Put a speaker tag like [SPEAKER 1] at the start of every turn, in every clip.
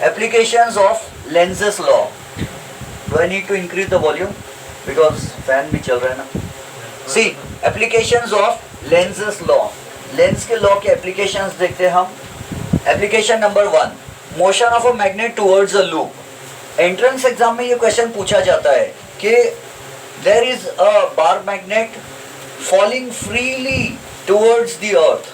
[SPEAKER 1] applications of Lenz's law. Do I need to increase the volume because fan भी चल रहा है ना? See, applications of Lenz's law. Lenz के law के applications देखते हैं हम. Application number 1, motion of a magnet towards a loop. Entrance exam में ये question पूछा जाता है कि there is a bar magnet falling freely towards the earth,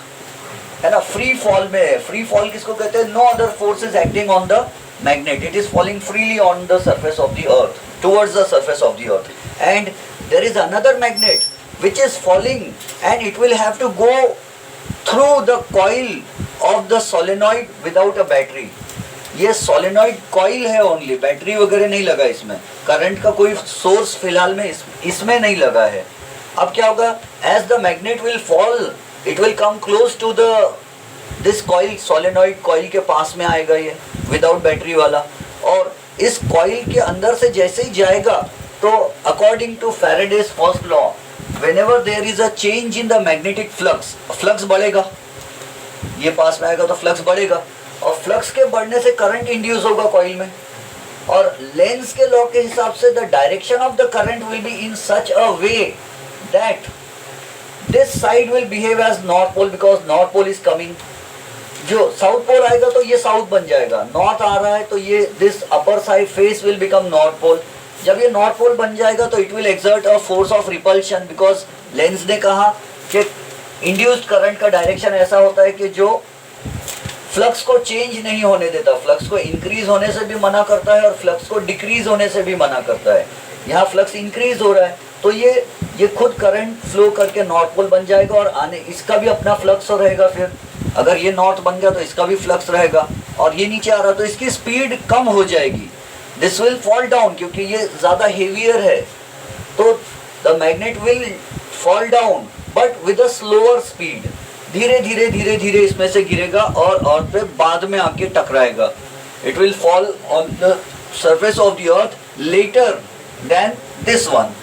[SPEAKER 1] है ना, फ्री फॉल में है. फ्री फॉल किसको कहते हैं? No other force is acting on the magnet, it is falling freely on the surface of the earth, towards the surface of the earth, and there is another magnet which is falling and it will have to go through the coil of the solenoid without a battery. ये solenoid coil है only, battery वगैरह नहीं लगा इसमें, current का कोई source फिलहाल में इसमें नहीं लगा है. अब क्या होगा? as the magnet will fall, it will come close to the this coil, solenoid coil के पास में आएगा ये विदाउट बैटरी वाला, और इस कॉइल के अंदर से जैसे ही जाएगा तो according to Faraday's first law, whenever there is a change in the magnetic flux, flux बढ़ेगा, ये पास में आएगा तो फ्लक्स बढ़ेगा, और फ्लक्स के बढ़ने से करंट इंड्यूस होगा कॉइल में. और लेंस के लॉ के हिसाब से the direction of the current will be in such a way that this side will behave as north pole, because north pole is coming. जो साउथ पोल आएगा तो ये साउथ बन जाएगा, नॉर्थ आ रहा है तो ये this upper side face will become north pole. जब ये नॉर्थ पोल बन जाएगा तो it will exert a force of repulsion, because Lenz ने कहा कि इंड्यूस्ड करंट का डायरेक्शन ऐसा होता है कि जो फ्लक्स को चेंज नहीं होने देता, फ्लक्स को इंक्रीज होने से भी मना करता है और फ्लक्स को डिक्रीज होने से भी मना करता है. यहाँ फ्लक्स इंक्रीज हो रहा है तो ये खुद करंट फ्लो करके नॉर्थ पोल बन जाएगा, और आने इसका भी अपना फ्लक्स रहेगा. फिर अगर ये नॉर्थ बन गया तो इसका भी फ्लक्स रहेगा, और ये नीचे आ रहा तो इसकी स्पीड कम हो जाएगी. दिस विल फॉल डाउन, क्योंकि ये ज़्यादा हेवियर है तो the magnet will fall down but with a slower speed. धीरे धीरे धीरे धीरे इसमें से गिरेगा और अर्थ पे बाद में आके टकराएगा. It will fall on the surface of the earth later than this one.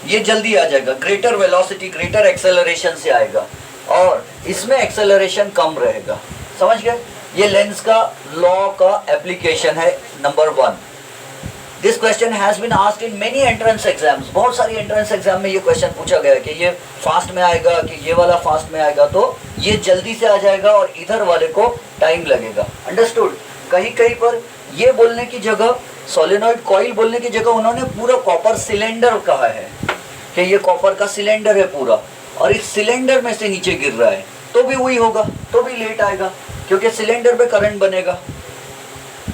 [SPEAKER 1] ये जल्दी आ जाएगा, ग्रेटर वेलोसिटी, ग्रेटर एक्सेलरेशन से आएगा, और इसमें एक्सेलरेशन कम रहेगा. समझ गए? ये लेंस का लॉ का एप्लीकेशन है number 1. This question has been asked in many entrance exams. बहुत सारी एंट्रेंस एग्जाम में ये क्वेश्चन पूछा गया कि ये फास्ट में आएगा कि ये वाला फास्ट में आएगा, तो ये जल्दी से आ जाएगा और इधर वाले को टाइम लगेगा. अंडरस्टूड? कहीं कहीं पर ये बोलने की जगह, सोलेनॉइड कॉइल बोलने की जगह उन्होंने पूरा कॉपर सिलेंडर कहा है कि ये कॉपर का सिलेंडर है पूरा, और इस सिलेंडर में से नीचे गिर रहा है, तो भी वही होगा, तो भी लेट आएगा, क्योंकि सिलेंडर पे करंट बनेगा,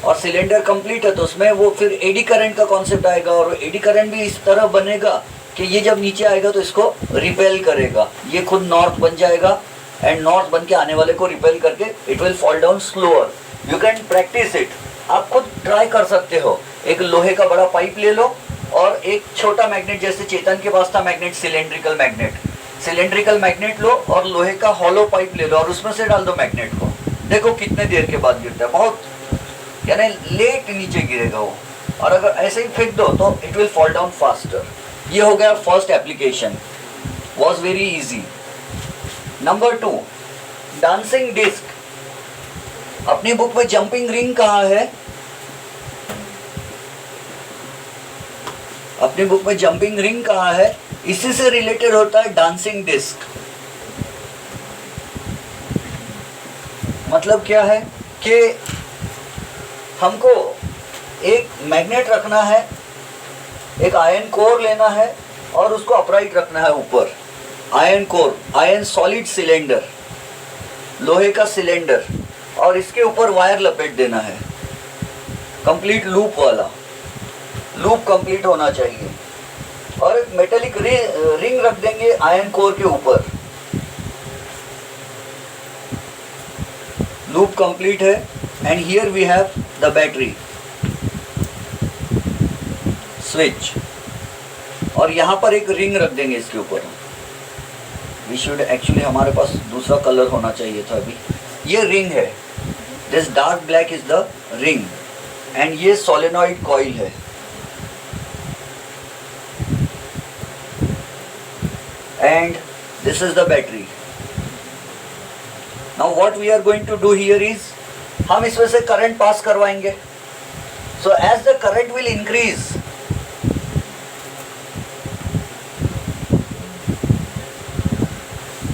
[SPEAKER 1] और सिलेंडर कंप्लीट है तो उसमें वो फिर एडी करंट का कॉन्सेप्ट आएगा, और एडी करंट भी इस तरह बनेगा कि ये जब नीचे आएगा तो इसको रिपेल करेगा, ये खुद नॉर्थ बन जाएगा, एंड नॉर्थ बन के आने वाले को रिपेल करके it will fall down slower. You can practice it, आप खुद ट्राई कर सकते हो. एक लोहे का बड़ा पाइप ले लो और एक छोटा मैग्नेट, जैसे चेतन के पास था मैग्नेट, सिलेंड्रिकल मैग्नेट लो, और लोहे का हॉलो पाइप ले लो और उसमें से डाल दो मैग्नेट को. देखो कितने देर के बाद गिरता है, बहुत यानी लेट नीचे गिरेगा वो, और अगर ऐसे ही फेंक दो तो it will fall down faster. ये हो गया first application, was very easy. Number 2, dancing disc. अपनी बुक में जंपिंग रिंग कहा है, अपनी बुक में जंपिंग रिंग कहा है, इसी से रिलेटेड होता है डांसिंग डिस्क. मतलब क्या है कि हमको एक मैग्नेट रखना है, एक आयन कोर लेना है और उसको अपराइट रखना है ऊपर. Iron core, ion solid cylinder, लोहे का सिलेंडर, और इसके ऊपर वायर लपेट देना है, कंप्लीट लूप वाला, लूप कंप्लीट होना चाहिए, और एक मेटेलिक रिंग रख देंगे आयन कोर के ऊपर. लूप कंप्लीट है, and here we have the battery switch, और यहाँ पर एक रिंग रख देंगे इसके ऊपर. वी शुड एक्चुअली, हमारे पास दूसरा कलर होना चाहिए था अभी. ये रिंग है, this dark black is the ring, and ये सोलेनॉइड कॉइल है. And this is the battery. Now what we are going to do here is, हम इसमें से करंट पास करवाएंगे. So as the current will increase,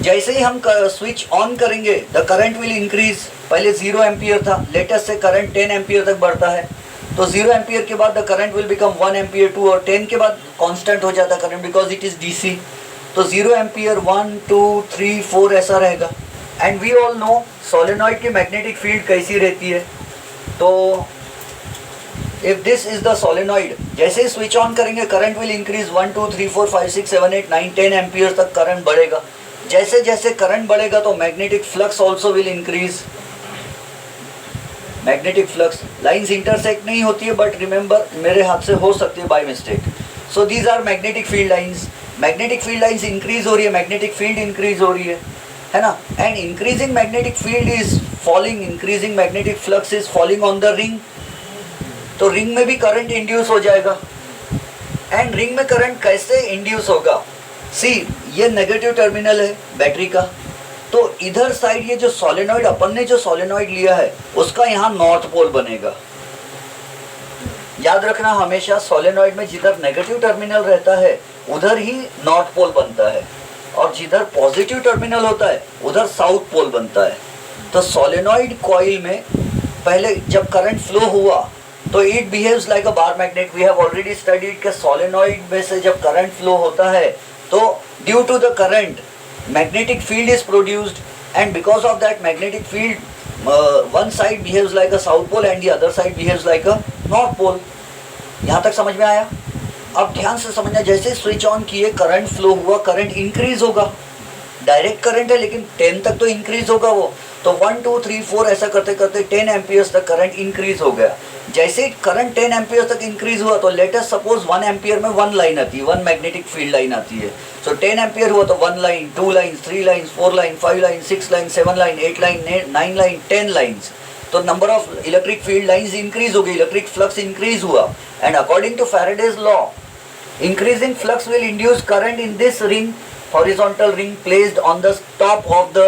[SPEAKER 1] जैसे ही हम switch on करेंगे the current will increase. पहले 0 एम्पियर था, लेटेस्ट से करंट 10 एम्पियर तक बढ़ता है. तो 0 एम्पियर के बाद the current will become 1 ampere 2 और 10 के बाद कांस्टेंट हो जाता current because it is DC. तो 0 एम्पियर 1 2 3 4 ऐसा रहेगा. And we all know solenoid की मैग्नेटिक फील्ड कैसी रहती है. तो if this is the solenoid, जैसे ही स्विच ऑन करेंगे करंट विल इंक्रीज 1 2 3 4 5 6 7 8 9 10 एम्पियर तक करंट बढ़ेगा. जैसे जैसे करंट बढ़ेगा तो magnetic flux also will increase. Magnetic flux lines intersect नहीं होती है बट रिमेंबर मेरे हाथ से हो सकती है by mistake. So these are magnetic field lines. Magnetic field lines increase हो रही है, मैग्नेटिक फील्ड इंक्रीज हो रही है ना. And increasing magnetic field is falling, increasing magnetic flux is falling on the ring. तो रिंग में भी करंट इंड्यूस हो जाएगा. एंड रिंग में करंट कैसे इंड्यूस होगा. सी ये नेगेटिव टर्मिनल है बैटरी का. तो इधर साइड ये जो सोलेनॉइड अपन ने जो सोलेनॉइड लिया है उसका यहाँ नॉर्थ पोल बनेगा. याद रखना हमेशा सोलेनॉइड में जिधर नेगेटिव टर्मिनल रहता है उधर ही नॉर्थ पोल बनता है और जिधर पॉजिटिव टर्मिनल होता है उधर साउथ पोल बनता है. तो सोलेनॉइड कॉइल में पहले जब करंट फ्लो हुआ तो it behaves like a bar magnet. We have already studied के सोलेनॉइड में से जब करंट फ्लो होता है तो due to the current magnetic field is produced and because of that magnetic field one side behaves like a south pole and the other side behaves like a north pole. यहाँ तक समझ में आया. अब ध्यान से समझना, जैसे स्विच ऑन किए करंट फ्लो हुआ, करंट इंक्रीज होगा. डायरेक्ट करंट है लेकिन 10 तक तो इंक्रीज होगा वो. तो 1 2 3 4 ऐसा करते करते 10 एम्पियर्स तक करंट इंक्रीज हो गया. जैसे करंट 10 एम्पियर तक इंक्रीज हुआ तो लेट अस सपोज 1 एम्पियर में 1 लाइन आती है, 1 मैग्नेटिक फील्ड लाइन आती है. सो 10 एम्पियर हुआ तो 1 line 2 line 3 line 4 line 5 line 6 line 7 line 8 line 9 line 10 lines. तो number of electric field lines increase हो गई, इलेक्ट्रिक फ्लक्स इंक्रीज हुआ. And according to Faraday's law increasing flux will induce current in this ring, horizontal ring placed on the top of the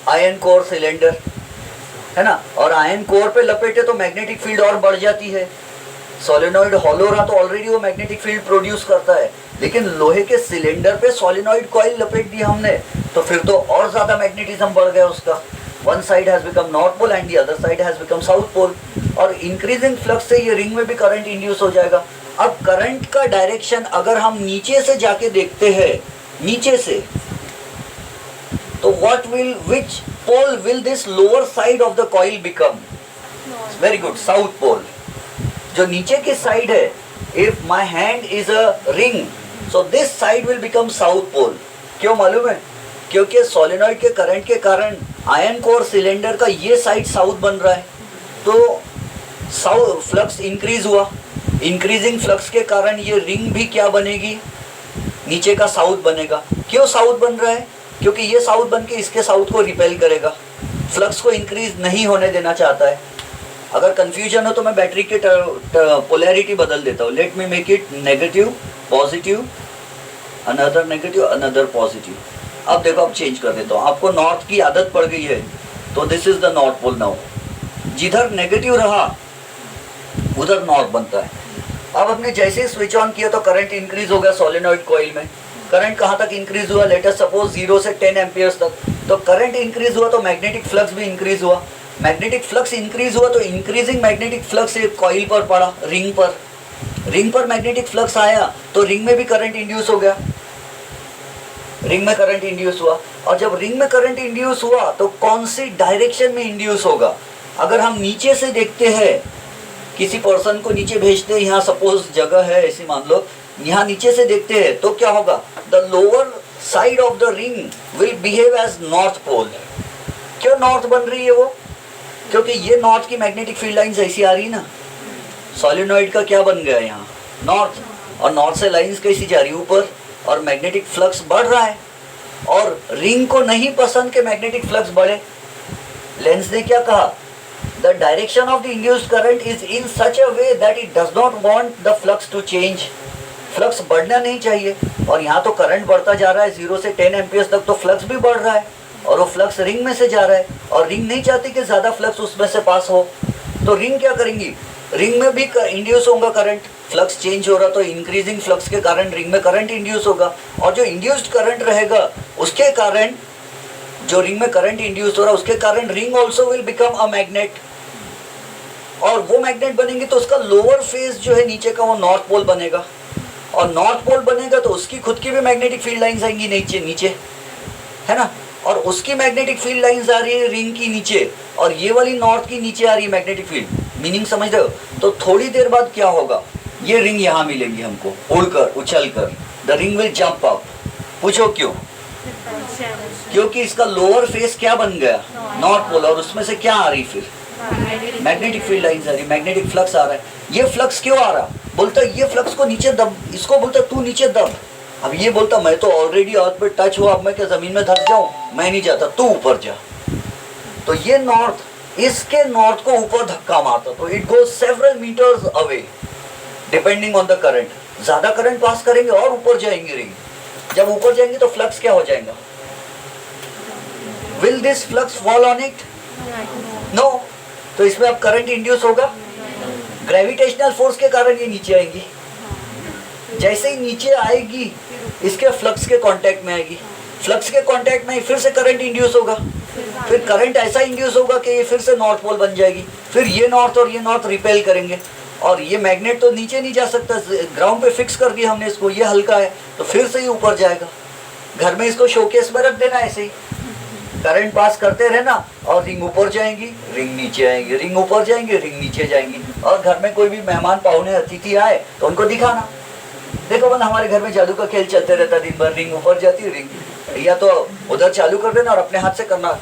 [SPEAKER 1] iron core cylinder, है ना. और iron core पे लपेटे तो magnetic field और बढ़ जाती है. सोलेनॉइड हॉलो रहा तो ऑलरेडी वो मैग्नेटिक फील्ड प्रोड्यूस करता है, लेकिन लोहे के सिलेंडर पे सोलेनॉइड कॉइल लपेट दिया हमने तो फिर तो और ज्यादा मैग्नेटिज्म बढ़ गया उसका. One side has become north pole and the other side has become south pole. और इंक्रीजिंग फ्लक्स से ये रिंग में भी करंट इंड्यूस हो जाएगा. अब करंट का डायरेक्शन अगर हम नीचे से जाके देखते हैं, नीचे से, तो what will, which pole will this lower side of the coil become? Very good, south pole. जो नीचे की साइड है, if my hand is a ring, so this side will become south pole. क्यों मालूम है? क्योंकि सोलेनॉइड के current के कारण आयरन कोर सिलेंडर का ये साइड साउथ बन रहा है. तो साउथ फ्लक्स इंक्रीज हुआ, इंक्रीजिंग फ्लक्स के कारण ये रिंग भी क्या बनेगी, नीचे का साउथ बनेगा. क्यों साउथ बन रहा है? क्योंकि ये साउथ बन के इसके साउथ को रिपेल करेगा, फ्लक्स को इंक्रीज नहीं होने देना चाहता है. अगर कंफ्यूजन हो तो मैं बैटरी के पोलैरिटी बदल देता हूँ. Let me make it negative positive another negative another positive. अब देखो, अब चेंज कर देता हूँ. आपको नॉर्थ की आदत पड़ गई है तो this is the north pole now. जिधर नेगेटिव रहा उधर नॉर्थ बनता है. अब हमने जैसे स्विच ऑन किया तो करंट इंक्रीज हो गया सोलेनॉइड कॉइल में. करंट कहाँ तक इंक्रीज हुआ? लेट अस सपोज 0 से 10 एम्पियर्स तक. तो करंट इंक्रीज हुआ तो मैग्नेटिक फ्लक्स भी इंक्रीज हुआ. मैग्नेटिक फ्लक्स इंक्रीज हुआ तो इंक्रीजिंग मैग्नेटिक फ्लक्स एक कॉइल पर पड़ा, रिंग पर. रिंग पर मैग्नेटिक फ्लक्स आया तो रिंग में भी करंट इंड्यूस हो गया, रिंग में करंट इंड्यूस हुआ. और जब रिंग में करंट इंड्यूस हुआ तो कौन सी डायरेक्शन में इंड्यूस होगा? अगर हम नीचे से देखते हैं, किसी पर्सन को नीचे भेजते हैं, यहाँ सपोज जगह है ऐसी मान लो, यहाँ नीचे से देखते हैं तो क्या होगा? The lower side of the ring will behave as north pole. क्यों नॉर्थ बन रही है वो? क्योंकि ये नॉर्थ की मैग्नेटिक फील्ड लाइंस ऐसी आ रही है ना. सोलेनॉइड का क्या बन गया यहाँ? नॉर्थ. और नॉर्थ से लाइंस कैसी जा रही है? ऊपर. और मैग्नेटिक फ्लक्स बढ़ रहा है और रिंग को नहीं पसंद के मैग्नेटिक फ्लक्स बढ़े. लेंस ने क्या कहा? The direction of the induced current is in such a way that it does not want the flux to change. Flux बढ़ना नहीं चाहिए. और यहाँ तो करंट बढ़ता जा रहा है 0 से 10 एम्पियर्स तक, तो फ्लक्स भी बढ़ रहा है और वो फ्लक्स रिंग में से जा रहा है और रिंग नहीं चाहती कि ज़्यादा फ्लक्स उसमें से पास हो. तो रिंग क्या करेंगी? रिंग में भी इंड्यूस होगा करंट, फ्लक्स चेंज हो रहा तो इंक्रीजिंग फ्लक्स के कारण रिंग में करंट इंड्यूस होगा, और जो इंड्यूस्ड करंट रहेगा उसके कारण, जो रिंग में करंट इंड्यूस हो रहा है उसके कारण ring also will become a magnet, और वो मैग्नेट बनेंगे तो उसका लोअर फेज जो है नीचे का वो नॉर्थ पोल बनेगा, और नॉर्थ पोल बनेगा तो उसकी खुद की भी मैग्नेटिक फील्ड लाइंस आएंगी नीचे नीचे, है ना, और उसकी मैग्नेटिक फील्ड लाइंस आ रही है रिंग की नीचे, और ये वाली नॉर्थ की नीचे आ रही है मैग्नेटिक फील्ड। मीनिंग समझ रहे हो? तो थोड़ी देर बाद क्या होगा, ये रिंग यहाँ मिलेंगी हमको उड़कर उछल कर, the ring will jump up. पूछो क्यों? क्योंकि इसका लोअर फेस क्या बन गया, नॉर्थ पोल, और उसमें से क्या आ रही फिर मैग्नेटिक फील्ड लाइंस आ रही, मैग्नेटिक फ्लक्स आ रहा है। ये फ्लक्स क्यों आ रहा, बोलता है ये फ्लक्स को नीचे दब, इसको बोलता तू नीचे दब। अब ये बोलता मैं तो ऑलरेडी अर्थ पे टच हुआ, अब मैं क्या जमीन में धस जाऊं, मैं नहीं जाता, तू ऊपर जा। तो ये नॉर्थ इसके नॉर्थ को ऊपर धक्का मारता, तो it goes several metres away depending on the current. ज्यादा करंट पास करेंगे और ऊपर जाएंगे रिंग, जब ऊपर जाएंगे तो फ्लक्स क्या हो जाएगा, will this flux fall on it, no, तो इसमें अब करंट इंड्यूस होगा, ग्रेविटेशनल फोर्स के कारण ये नीचे आएंगी, जैसे ही नीचे आएगी इसके फ्लक्स के कांटेक्ट में आएगी, फ्लक्स के कांटेक्ट में फिर से करंट इंड्यूस होगा, फिर करंट ऐसा इंड्यूस होगा कि ये फिर से नॉर्थ पोल बन जाएगी, फिर ये नॉर्थ और ये नॉर्थ रिपेल करेंगे, और ये मैग्नेट तो नीचे नहीं जा सकता, ग्राउंड पे फिक्स कर दिया हमने इसको, ये हल्का है तो फिर से ही ऊपर जाएगा। घर में इसको शोकेस में रख देना, ऐसे ही करंट पास करते रहना, और रिंग ऊपर जाएंगी रिंग नीचे आएंगी, रिंग ऊपर जाएंगे रिंग नीचे जाएंगी, और घर में कोई भी मेहमान पाहुने अतिथि आए तो उनको दिखाना, देखो बोला हमारे घर में जादू का खेल चलते रहता दिन भर, रिंग ऊपर जाती है रिंग, या तो उधर चालू कर देना और अपने हाथ से करना,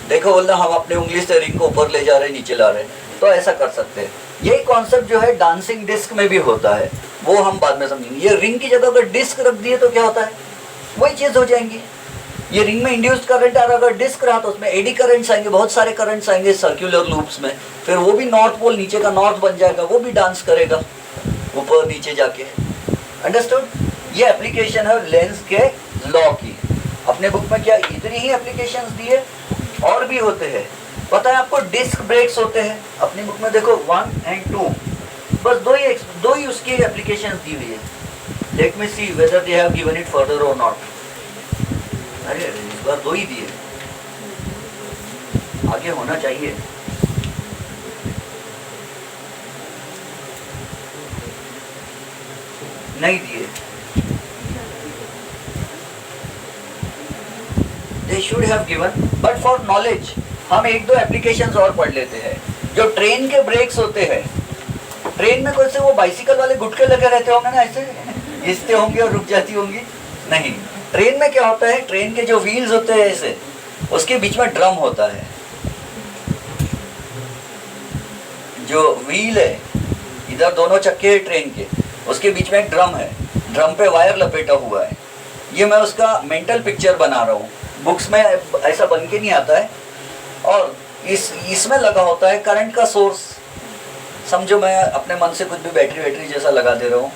[SPEAKER 1] देखो बोलना हम अपने उंगली से रिंग को ऊपर ले जा रहे नीचे ला रहे, तो ऐसा कर सकते हैं। यही कॉन्सेप्ट जो है डांसिंग डिस्क में भी होता है, वो हम बाद में समझेंगे। ये रिंग की जगह अगर डिस्क रख दिए तो क्या होता है, वही चीज हो जाएंगी। ये रिंग में इंड्यूस्ड करंट आ रहा, अगर डिस्क रहा तो उसमें एडी करंट्स आएंगे, बहुत सारे करंट्स आएंगे सर्कुलर लूप्स में, फिर वो भी नॉर्थ पोल नीचे का नॉर्थ बन जाएगा, वो भी डांस करेगा ऊपर नीचे जाके। अंडरस्टूड? ये एप्लीकेशन है लेंस के लॉ की। अपने बुक में क्या इतनी ही एप्लीकेशंस दी है, और भी होते हैं, पता है आपको, डिस्क ब्रेक्स होते हैं अपनी बुक में, देखो 1 और 2, बस दो ही उसकी एप्लीकेशंस दी हुई है। Let me see whether they have given it further और नॉट। अरे इस बार दो ही दिए, आगे होना चाहिए। नहीं दिए, they should have given, but for knowledge हम एक दो एप्लीकेशंस और पढ़ लेते हैं। जो ट्रेन के ब्रेक्स होते हैं, ट्रेन में कैसे वो बाइसिकल वाले गुटके लगे रहते होंगे ना, ऐसे घिसते होंगे और रुक जाती होंगी, नहीं, ट्रेन में क्या होता है, ट्रेन के जो व्हील्स होते हैं ऐसे, उसके बीच में ड्रम होता है, जो व्हील है इधर दोनों चक्के हैं ट्रेन के, उसके बीच में एक ड्रम है, ड्रम पे वायर लपेटा हुआ है। ये मैं उसका मेंटल पिक्चर बना रहा हूँ, बुक्स में ऐसा बन के नहीं आता है, और इसमें लगा होता है करंट का सोर्स। समझो मैं अपने मन से कुछ भी बैटरी वैटरी जैसा लगा दे रहा हूँ,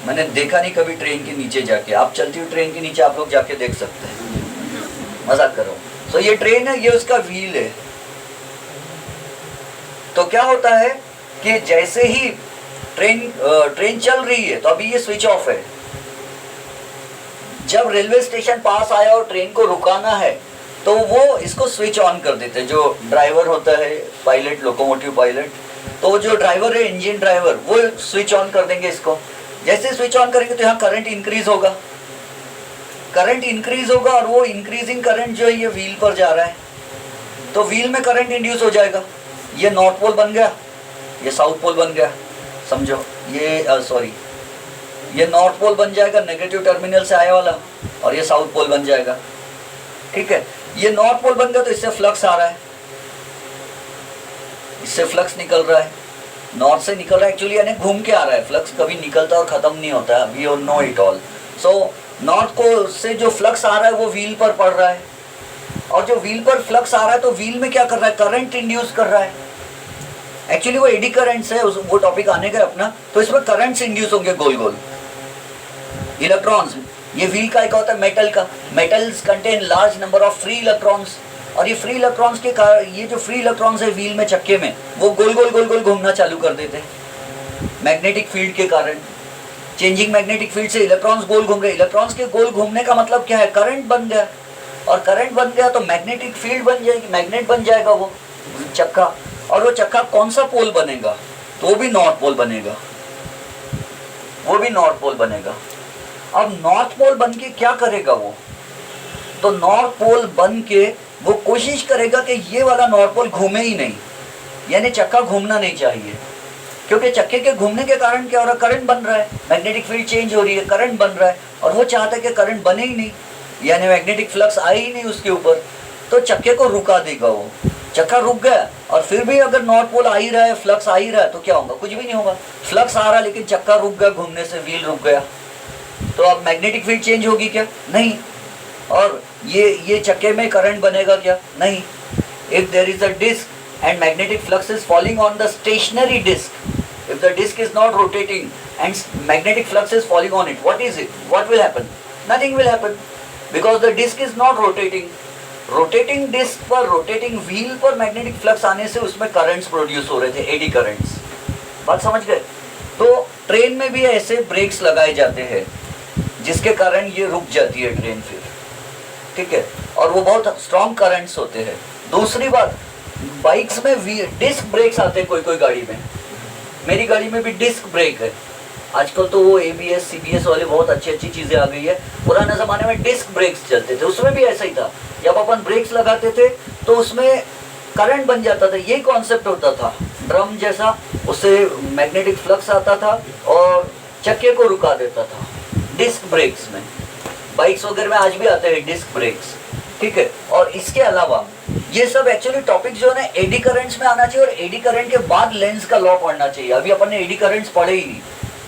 [SPEAKER 1] मैंने देखा नहीं कभी ट्रेन के नीचे जाके, आप चलती हुई ट्रेन के नीचे आप लोग जाके देख सकते हैं, मजाक कर रहा हूँ। तो ये ट्रेन है, ये उसका व्हील है। तो क्या होता है कि जैसे ही ट्रेन चल रही है तो अभी ये स्विच ऑफ है, जब रेलवे स्टेशन पास आया और ट्रेन को रुकाना है तो वो इसको स्विच ऑन कर देते हैं। जो ड्राइवर होता है, पायलट, लोकोमोटिव पायलट, तो जो ड्राइवर है, इंजन ड्राइवर, वो स्विच ऑन कर देंगे इसको। जैसे स्विच ऑन करेंगे तो यहाँ करंट इंक्रीज होगा, करंट इंक्रीज होगा, और वो इंक्रीजिंग करंट जो है ये व्हील पर जा रहा है, तो व्हील में करंट इंड्यूस हो जाएगा। ये नॉर्थ पोल बन गया, ये साउथ पोल बन गया, समझो, ये सॉरी, ये नॉर्थ पोल बन जाएगा नेगेटिव टर्मिनल से आया वाला, और ये साउथ पोल बन जाएगा। ठीक है, ये नॉर्थ पोल बन गया तो इससे फ्लक्स आ रहा है, इससे फ्लक्स निकल रहा है, नॉर्थ से निकल रहा है, एक्चुअली यानी घूम के आ रहा है, फ्लक्स कभी निकलता और खत्म नहीं होता है, we all know it all. So north को से जो फ्लक्स आ रहा है वो व्हील पर पड़ रहा है, और जो व्हील पर फ्लक्स आ रहा है तो व्हील में क्या कर रहा है, करंट इंड्यूस कर रहा है। एक्चुअली वो एडी करंट्स है, वो टॉपिक आने का अपना, तो इसमें करंट्स इंड्यूस होंगे गोल गोल, इलेक्ट्रॉन्स। ये व्हील का एक होता है मेटल का, metals contain large number of free electrons, और ये फ्री इलेक्ट्रॉन्स के कारण, ये जो फ्री इलेक्ट्रॉन्स है व्हील में, चक्के में, वो गोल गोल गोल गोल घूमना चालू कर देते हैं मैग्नेटिक फील्ड के कारण। चेंजिंग मैग्नेटिक फील्ड से इलेक्ट्रॉन्स गोल घूम रहे। इलेक्ट्रॉन्स के गोल घूमने का मतलब क्या है? करंट बन गया, और करंट बन गया तो मैग्नेटिक फील्ड बन जाएगी, मैग्नेट बन जाएगा वो चक्का। और वो चक्का कौन सा पोल बनेगा? तो वो भी नॉर्थ पोल बनेगा, वो भी नॉर्थ पोल बनेगा। अब नॉर्थ पोल बन के क्या करेगा वो? तो नॉर्थ पोल बन के वो कोशिश करेगा कि ये वाला नॉर्थ पोल घूमे ही नहीं, यानी चक्का घूमना नहीं चाहिए, क्योंकि चक्के के घूमने के कारण क्या हो रहा है? करंट बन रहा है, मैग्नेटिक फील्ड चेंज हो रही है, करंट बन रहा है, और वो चाहता है कि करंट बने ही नहीं, यानी मैग्नेटिक फ्लक्स आए ही नहीं उसके ऊपर, तो चक्के को रुका देगा वो। चक्का रुक गया, और फिर भी अगर नॉर्थ पोल आ ही रहा है, फ्लक्स आ ही रहा है, तो क्या होगा? कुछ भी नहीं होगा। फ्लक्स आ रहा है लेकिन चक्का रुक गया घूमने से, व्हील रुक गया, तो अब मैग्नेटिक फील्ड चेंज होगी क्या? नहीं। और ये चक्के में करंट बनेगा क्या? नहीं। If there is a disc and magnetic flux is falling on the stationary disc, if the disk is not rotating and magnetic flux is falling on it, what is it? What will happen? Nothing will happen, because the disk is not rotating. Rotating disc पर, rotating wheel पर magnetic flux आने से उसमें currents produce हो रहे थे, eddy currents. बात समझ गए? तो ट्रेन में भी ऐसे ब्रेक्स लगाए जाते हैं जिसके कारण ये रुक जाती है ट्रेन फिर, ठीक है, और वो बहुत स्ट्रॉन्ग करंट्स होते हैं। दूसरी बात, बाइक्स में डिस्क ब्रेक्स आते हैं कोई कोई गाड़ी में। मेरी गाड़ी में भी डिस्क ब्रेक है। आजकल तो वो ABS CBS वाले बहुत अच्छी अच्छी चीज़ें आ गई है। पुराने ज़माने में डिस्क ब्रेक्स चलते थे, उसमें भी ऐसा ही था। जब अपन ब्रेक्स लगाते थे तो उसमें करंट बन जाता था, यही कॉन्सेप्ट होता था, ड्रम जैसा, उससे मैग्नेटिक फ्लक्स आता था और चक्के को रुका देता था डिस्क ब्रेक्स में। बाइक्स वगैरह में आज भी आते हैं डिस्क ब्रेक्स, ठीक है। और इसके अलावा ये सब एक्चुअली टॉपिक जो है एडी करंट्स में आना चाहिए, और एडी करंट के बाद लेंस का लॉ पढ़ना चाहिए। अभी अपन ने एडी करंट्स पढ़े ही नहीं,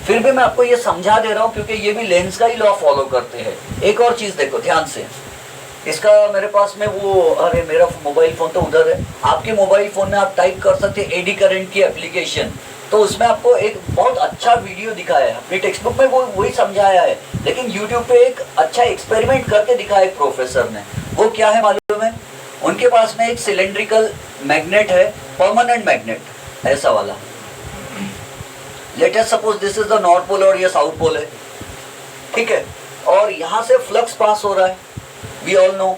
[SPEAKER 1] फिर भी मैं आपको ये समझा दे रहा हूँ क्योंकि ये भी लेंस का ही लॉ फॉलो करते हैं। एक और चीज़ देखो ध्यान से, इसका मेरे पास में वो, अरे मेरा मोबाइल फ़ोन तो उधर है, आपके मोबाइल फ़ोन में आप टाइप कर सकते हैं एडी करंट की एप्लीकेशन, तो उसमें आपको एक बहुत अच्छा वीडियो दिखाया है। अपनी टेक्स्ट बुक में वो वही समझाया है, लेकिन यूट्यूब पे एक अच्छा एक्सपेरिमेंट करके दिखाया एक प्रोफेसर ने। वो क्या है मालूम है? उनके पास में एक सिलेंड्रिकल मैग्नेट है, परमानेंट मैग्नेट ऐसा वाला। Let us suppose this is the north pole और ये साउथ पोल है, ठीक है, और यहाँ से फ्लक्स पास हो रहा है। We all know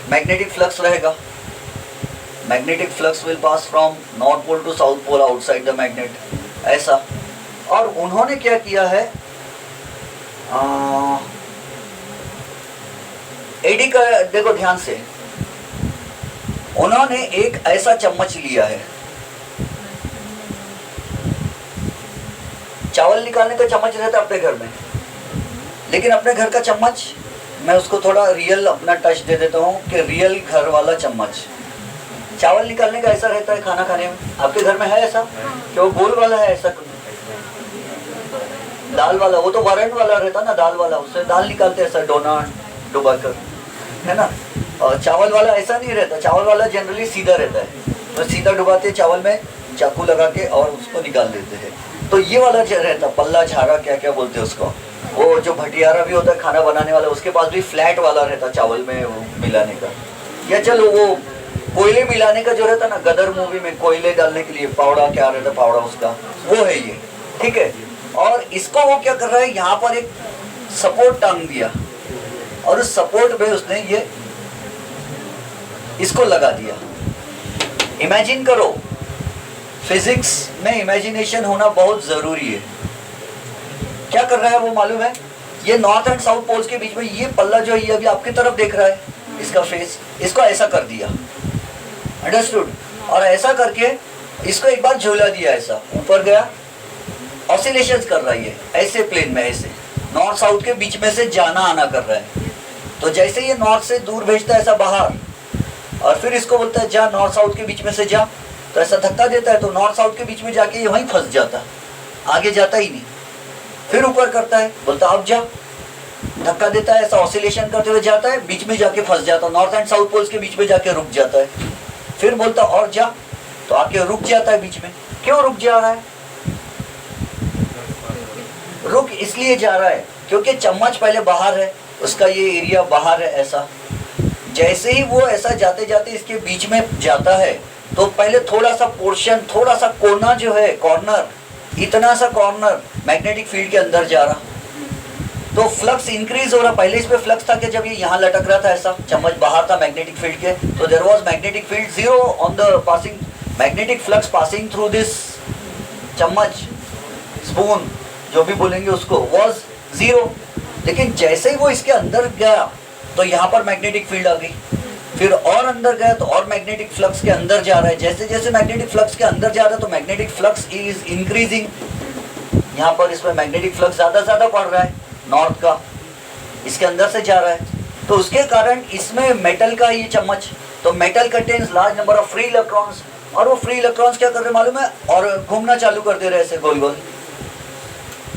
[SPEAKER 1] magnetic flux रहेगा, magnetic flux will pass from north pole to south pole outside the magnet, ऐसा। और उन्होंने क्या किया है, एडी का देखो ध्यान से, उन्होंने एक ऐसा चम्मच लिया है, चावल निकालने का चम्मच रहता है अपने घर में, लेकिन अपने घर का चम्मच मैं उसको थोड़ा रियल अपना टच दे देता हूँ कि रियल घर वाला चम्मच। चावल निकालने का ऐसा रहता है खाना खाने में, आपके घर में है ऐसा कि वो गोल वाला है ऐसा? दाल वाला, वो तो वारंट वाला रहता ना, दाल वाला, उससे दाल निकालते हैं ऐसा डोना डुबा कर, है ना। और चावल वाला ऐसा नहीं रहता, चावल वाला जनरली सीधा रहता है, तो सीधा डुबाते चावल में चाकू लगा के और उसको निकाल देते हैं। तो ये वाला जो रहता पल्ला झारा, क्या क्या बोलते हैं उसको, वो जो भटियारा भी होता है खाना बनाने वाला, उसके पास भी फ्लैट वाला रहता चावल में वो मिलाने का। या चलो वो कोयले मिलाने का जो रहता ना, गदर मूवी में कोयले डालने के लिए पावड़ा क्या रहता, पावड़ा उसका, वो है ये, ठीक है। और इसको वो क्या कर रहा है, यहाँ पर एक सपोर्ट टांग दिया, और उस सपोर्ट पे उसने ये इसको लगा दिया। इमेजिन करो, फिजिक्स में इमेजिनेशन होना बहुत जरूरी है। क्या कर रहा है वो मालूम है? ये नॉर्थ एंड साउथ पोल्स के बीच में ये पल्ला जो है, ये अभी आपकी तरफ देख रहा है, इसका फेस, इसको ऐसा कर दिया, अंडरस्टूड। और ऐसा करके इसको एक बार झूला दिया, ऐसा ऊपर गया, ऑसिलेशंस कर रहा है ये ऐसे प्लेन में, ऐसे नॉर्थ साउथ के बीच में से जाना आना कर रहा है। तो जैसे ये नॉर्थ से दूर भेजता है ऐसा बाहर, और फिर इसको बोलता है जा नॉर्थ साउथ के बीच में से जा, तो ऐसा धक्का देता है, तो नॉर्थ साउथ के बीच में जाके ये वहीं फंस जाता, आगे जाता ही नहीं। फिर ऊपर करता है, बोलता अब जा, धक्का देता है, ऐसा ऑसिलेशन करते हुए जाता है, बीच में जाके फंस जाता, नॉर्थ एंड साउथ पोल्स के बीच में जाके रुक जाता है। फिर बोलता और जा, तो आके रुक जाता है बीच में। क्यों रुक जा रहा है? रुक इसलिए जा रहा है क्योंकि चम्मच पहले बाहर है, उसका ये एरिया बाहर है ऐसा, जैसे ही वो ऐसा जाते जाते इसके बीच में जाता है तो पहले थोड़ा सा पोर्शन, थोड़ा सा कोना जो है, कॉर्नर, इतना सा कॉर्नर मैग्नेटिक फील्ड के अंदर जा रहा, तो फ्लक्स इंक्रीज हो रहा। पहले इस पे फ्लक्स था कि जब ये यहाँ लटक रहा था ऐसा, चम्मच बाहर था मैग्नेटिक फील्ड के, तो there was magnetic field zero on the passing, magnetic flux passing through this चम्मच, स्पून, जो भी बोलेंगे उसको, वाज जीरो। लेकिन जैसे ही वो इसके अंदर गया तो यहाँ पर मैग्नेटिक फील्ड आ गई, फिर और अंदर गया तो और मैग्नेटिक फ्लक्स के अंदर जा रहा है। जैसे जैसे मैग्नेटिक फ्लक्स के अंदर जा रहा है तो मैग्नेटिक फ्लक्स इज इंक्रीजिंग। यहाँ पर इसमें मैग्नेटिक फ्लक्स ज़्यादा बढ़ रहा है, नॉर्थ का, इसके अंदर से जा रहा है। तो उसके कारण इसमें मेटल का ये चम्मच, तो metal contains large number of free electrons, और वो फ्री इलेक्ट्रॉन्स क्या कर रहे मालूम है, और घूमना चालू कर दे रहे ऐसे गोल गोल,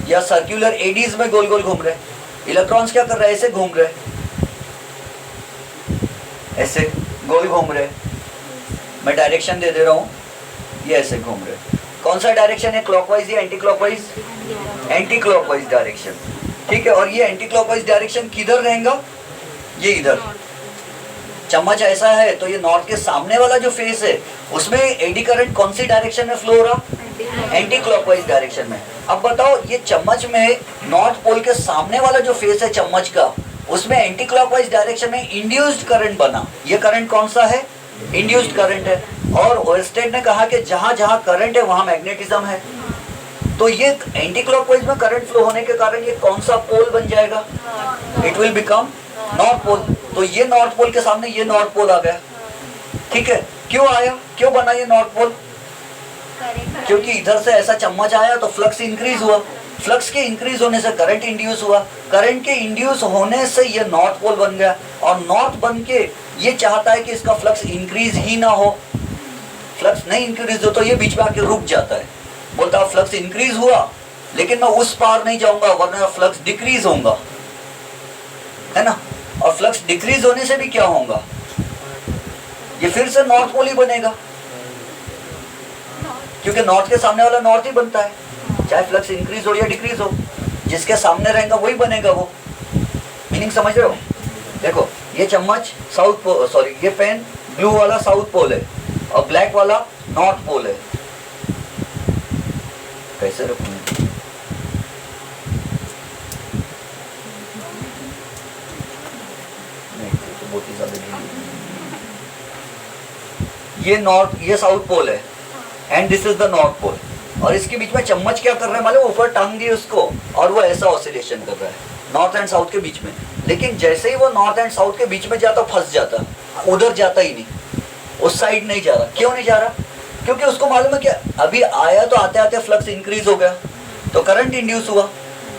[SPEAKER 1] या सर्कुलर एडीज में गोल गोल घूम रहे। इलेक्ट्रॉन्स क्या कर रहे हैं, ऐसे घूम रहे, ऐसे गोल घूम रहे। मैं डायरेक्शन दे दे रहा हूँ, ये ऐसे घूम रहे। कौन सा डायरेक्शन है, क्लॉकवाइज या anti clockwise? Anti clockwise direction, ठीक है। और ये एंटी क्लॉकवाइज डायरेक्शन किधर रहेगा, ये इधर। चम्मच ऐसा है तो ये नॉर्थ के सामने वाला जो फेस है उसमें एडी करंट कौन सी डायरेक्शन में फ्लो हो रहा, एंटी क्लॉकवाइज डायरेक्शन में। अब बताओ, ये चम्मच में नॉर्थ पोल के सामने वाला जो फेस है चम्मच का, उसमें एंटी क्लॉकवाइज डायरेक्शन में इंड्यूस्ड करंट बना। ये करंट कौन सा है, इंड्यूस्ड करंट है। और ओयरस्टेड ने कहा कि जहां जहां करंट है वहां मैग्नेटिज्म है। तो ये एंटी क्लॉकवाइज में करंट फ्लो होने के कारण ये कौन सा पोल बन जाएगा, it will become north pole. तो ये नॉर्थ पोल के सामने ये नॉर्थ पोल आ गया, ठीक है। क्यों आया, क्यों बना ये नॉर्थ पोल, क्योंकि इधर से ऐसा चम्मच आया तो फ्लक्स इंक्रीज हुआ, फ्लक्स के इंक्रीज होने से करंट इंड्यूस हुआ, करंट के इंड्यूस होने से ये नॉर्थ पोल बन गया। और नॉर्थ बन के ये चाहता है कि इसका फ्लक्स इंक्रीज ही ना हो, फ्लक्स नहीं इंक्रीज हो तो ये बीच में आके रुक जाता है, बोलता है फ्लक्स इंक्रीज हुआ लेकिन मैं उस पार नहीं जाऊंगा वरना फ्लक्स डिक्रीज होगा, है ना। और फ्लक्स डिक्रीज होने से भी क्या होगा, ये फिर से नॉर्थ पोल ही बनेगा, क्योंकि नॉर्थ के सामने वाला नॉर्थ ही बनता है, चाहे फ्लक्स इंक्रीज हो या डिक्रीज हो, जिसके सामने रहेगा वही बनेगा वो। मीनिंग समझ रहे हो? देखो ये चम्मच साउथ पोल, सॉरी ये पेन ब्लू वाला साउथ पोल है और ब्लैक वाला नॉर्थ पोल है। कैसे रखूं, बहुत ही ज्यादा, ये नॉर्थ, ये साउथ पोल है and this is the north pole. और इसके बीच में चम्मच क्या कर रहा है मालूम, ऊपर टांग दी उसको और वो ऐसा ऑसिलेशन कर रहा है नॉर्थ एंड साउथ के बीच में। लेकिन जैसे ही वो नॉर्थ एंड साउथ के बीच में जाता फंस जाता, उधर जाता ही नहीं, उस साइड नहीं जा रहा। क्यों नहीं जा रहा, क्योंकि उसको मालूम है कि अभी आया तो आते आते फ्लक्स इंक्रीज हो गया तो करंट इंड्यूस हुआ,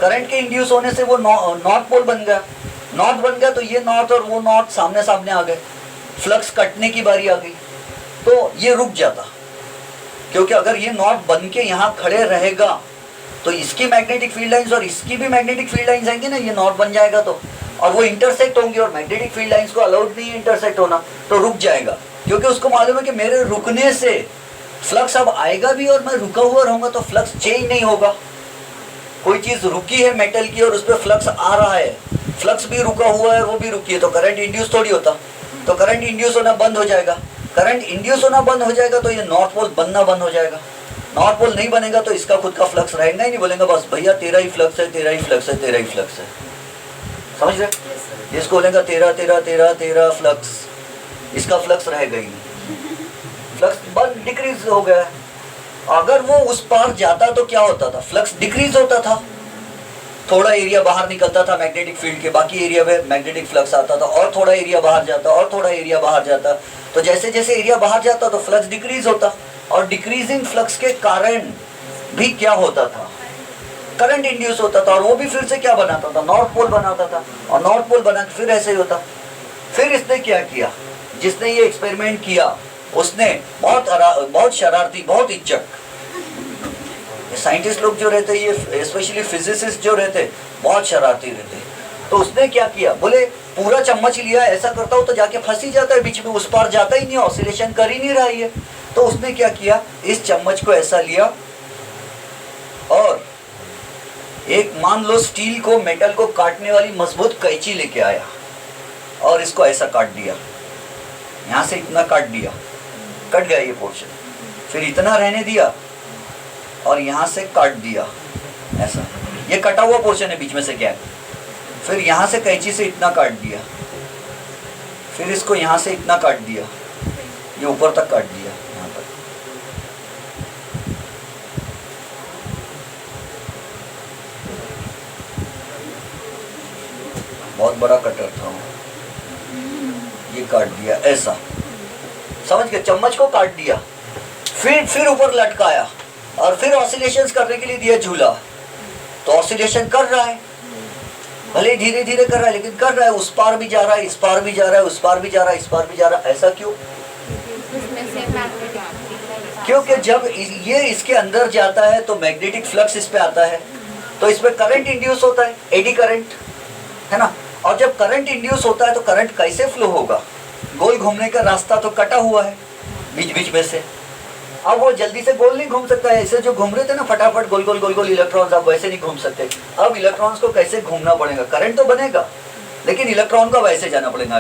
[SPEAKER 1] करंट के इंड्यूस होने से वो नॉर्थ पोल बन गया, नॉर्थ बन गया तो ये नॉर्थ और वो नॉर्थ सामने सामने आ गए, फ्लक्स कटने की बारी आ गई तो ये रुक जाता। क्योंकि अगर ये नॉर्थ बन के यहाँ खड़े रहेगा तो इसकी मैग्नेटिक फील्ड लाइंस और इसकी भी मैग्नेटिक फील्ड लाइंस आएंगी ना, ये नॉर्थ बन जाएगा तो, और वो इंटरसेक्ट होंगी और मैग्नेटिक फील्ड लाइंस को अलाउड नहीं है इंटरसेक्ट होना, तो रुक जाएगा। क्योंकि उसको मालूम है कि मेरे रुकने से फ्लक्स अब आएगा भी और मैं रुका हुआ रहूंगा तो फ्लक्स चेंज नहीं होगा। कोई चीज रुकी है मेटल की और उस पर फ्लक्स आ रहा है, फ्लक्स भी रुका हुआ है और वो भी रुकी है, तो करंट इंड्यूस थोड़ी होता, तो करंट इंड्यूस होना बंद हो जाएगा। करंट इंड्यूस होना बंद हो जाएगा तो ये नॉर्थ पोल बनना बंद हो जाएगा। नॉर्थ पोल नहीं बनेगा तो इसका खुद का फ्लक्स रहेगा ही नहीं, बोलेंगे बस भैया तेरा ही फ्लक्स है, तेरा ही फ्लक्स है, तेरा ही फ्लक्स है। समझ रहे, जिसको बोलेगा तेरा तेरा तेरा तेरा फ्लक्स, इसका फ्लक्स रहेगा ही नहीं, फ्लक्स बंद, डिक्रीज हो गया है। अगर वो उस पार जाता तो क्या होता था, फ्लक्स डिक्रीज होता था, थोड़ा एरिया बाहर निकलता था मैग्नेटिक फील्ड के, बाकी एरिया में मैग्नेटिक फ्लक्स आता था, और थोड़ा एरिया बाहर जाता और थोड़ा एरिया बाहर जाता, तो जैसे जैसे एरिया बाहर जाता तो फ्लक्स डिक्रीज होता, और डिक्रीजिंग फ्लक्स के कारण भी क्या होता था, करंट इंड्यूस होता था, और वो भी फिर से क्या बनाता था, नॉर्थ पोल बनाता था, और नॉर्थ पोल बना के फिर ऐसे ही होता। फिर इसने क्या किया, जिसने ये एक्सपेरिमेंट किया उसने बहुत शरारती, बहुत इज्जत, साइंटिस्ट लोग जो रहते, ये स्पेशली फिजिसिस्ट जो रहते, बहुत शरारती रहते। तो उसने क्या किया, बोले पूरा चम्मच लिया, ऐसा करता हो तो जाके फंस ही जाता है बीच में, उस पार जाता ही नहीं, ऑसिलेशन कर ही नहीं रहा है। तो उसने क्या किया, इस चम्मच को ऐसा लिया और एक मान लो स्टील को, मेटल को काटने वाली मजबूत कैंची लेके आया, और इसको ऐसा काट दिया, यहाँ से इतना काट दिया, कट गया ये पोर्शन, फिर इतना रहने दिया और यहाँ से काट दिया ऐसा, ये कटा हुआ पोर्शन है बीच में से गैप, फिर यहाँ से कैंची से इतना काट दिया, फिर इसको यहाँ से इतना काट दिया, ये ऊपर तक काट दिया यहाँ तक। बहुत बड़ा कटर था, ये काट दिया ऐसा, समझ गए, चम्मच को काट दिया, फिर ऊपर लटकाया और फिर ऑसिलेशंस करने के लिए दिया झूला, तो ऑसिलेशन कर रहा है, भले धीरे धीरे कर रहा है लेकिन कर रहा है, उस पार भी जा रहा है, इस पार भी जा रहा है, उस पार भी जा रहा है, इस पार भी जा रहा है। ऐसा क्यों? क्योंकि जब ये इसके अंदर जाता है तो मैग्नेटिक फ्लक्स इस पे आता है, तो इसमें करंट इंड्यूस होता है, एडी करंट, है ना। और जब करंट इंड्यूस होता है तो करंट कैसे फ्लो होगा? गोल घूमने का रास्ता तो कटा हुआ है बीच बीच में से, अब वो जल्दी से गोल नहीं घूम सकता है, ऐसे जो घूम रहे थे ना फटाफट गोल गोल गोल गोल इलेक्ट्रॉन्स, अब वैसे नहीं घूम सकते। अब इलेक्ट्रॉन्स को कैसे घूमना पड़ेगा? करंट तो बनेगा लेकिन इलेक्ट्रॉन को वैसे जाना पड़ेगा,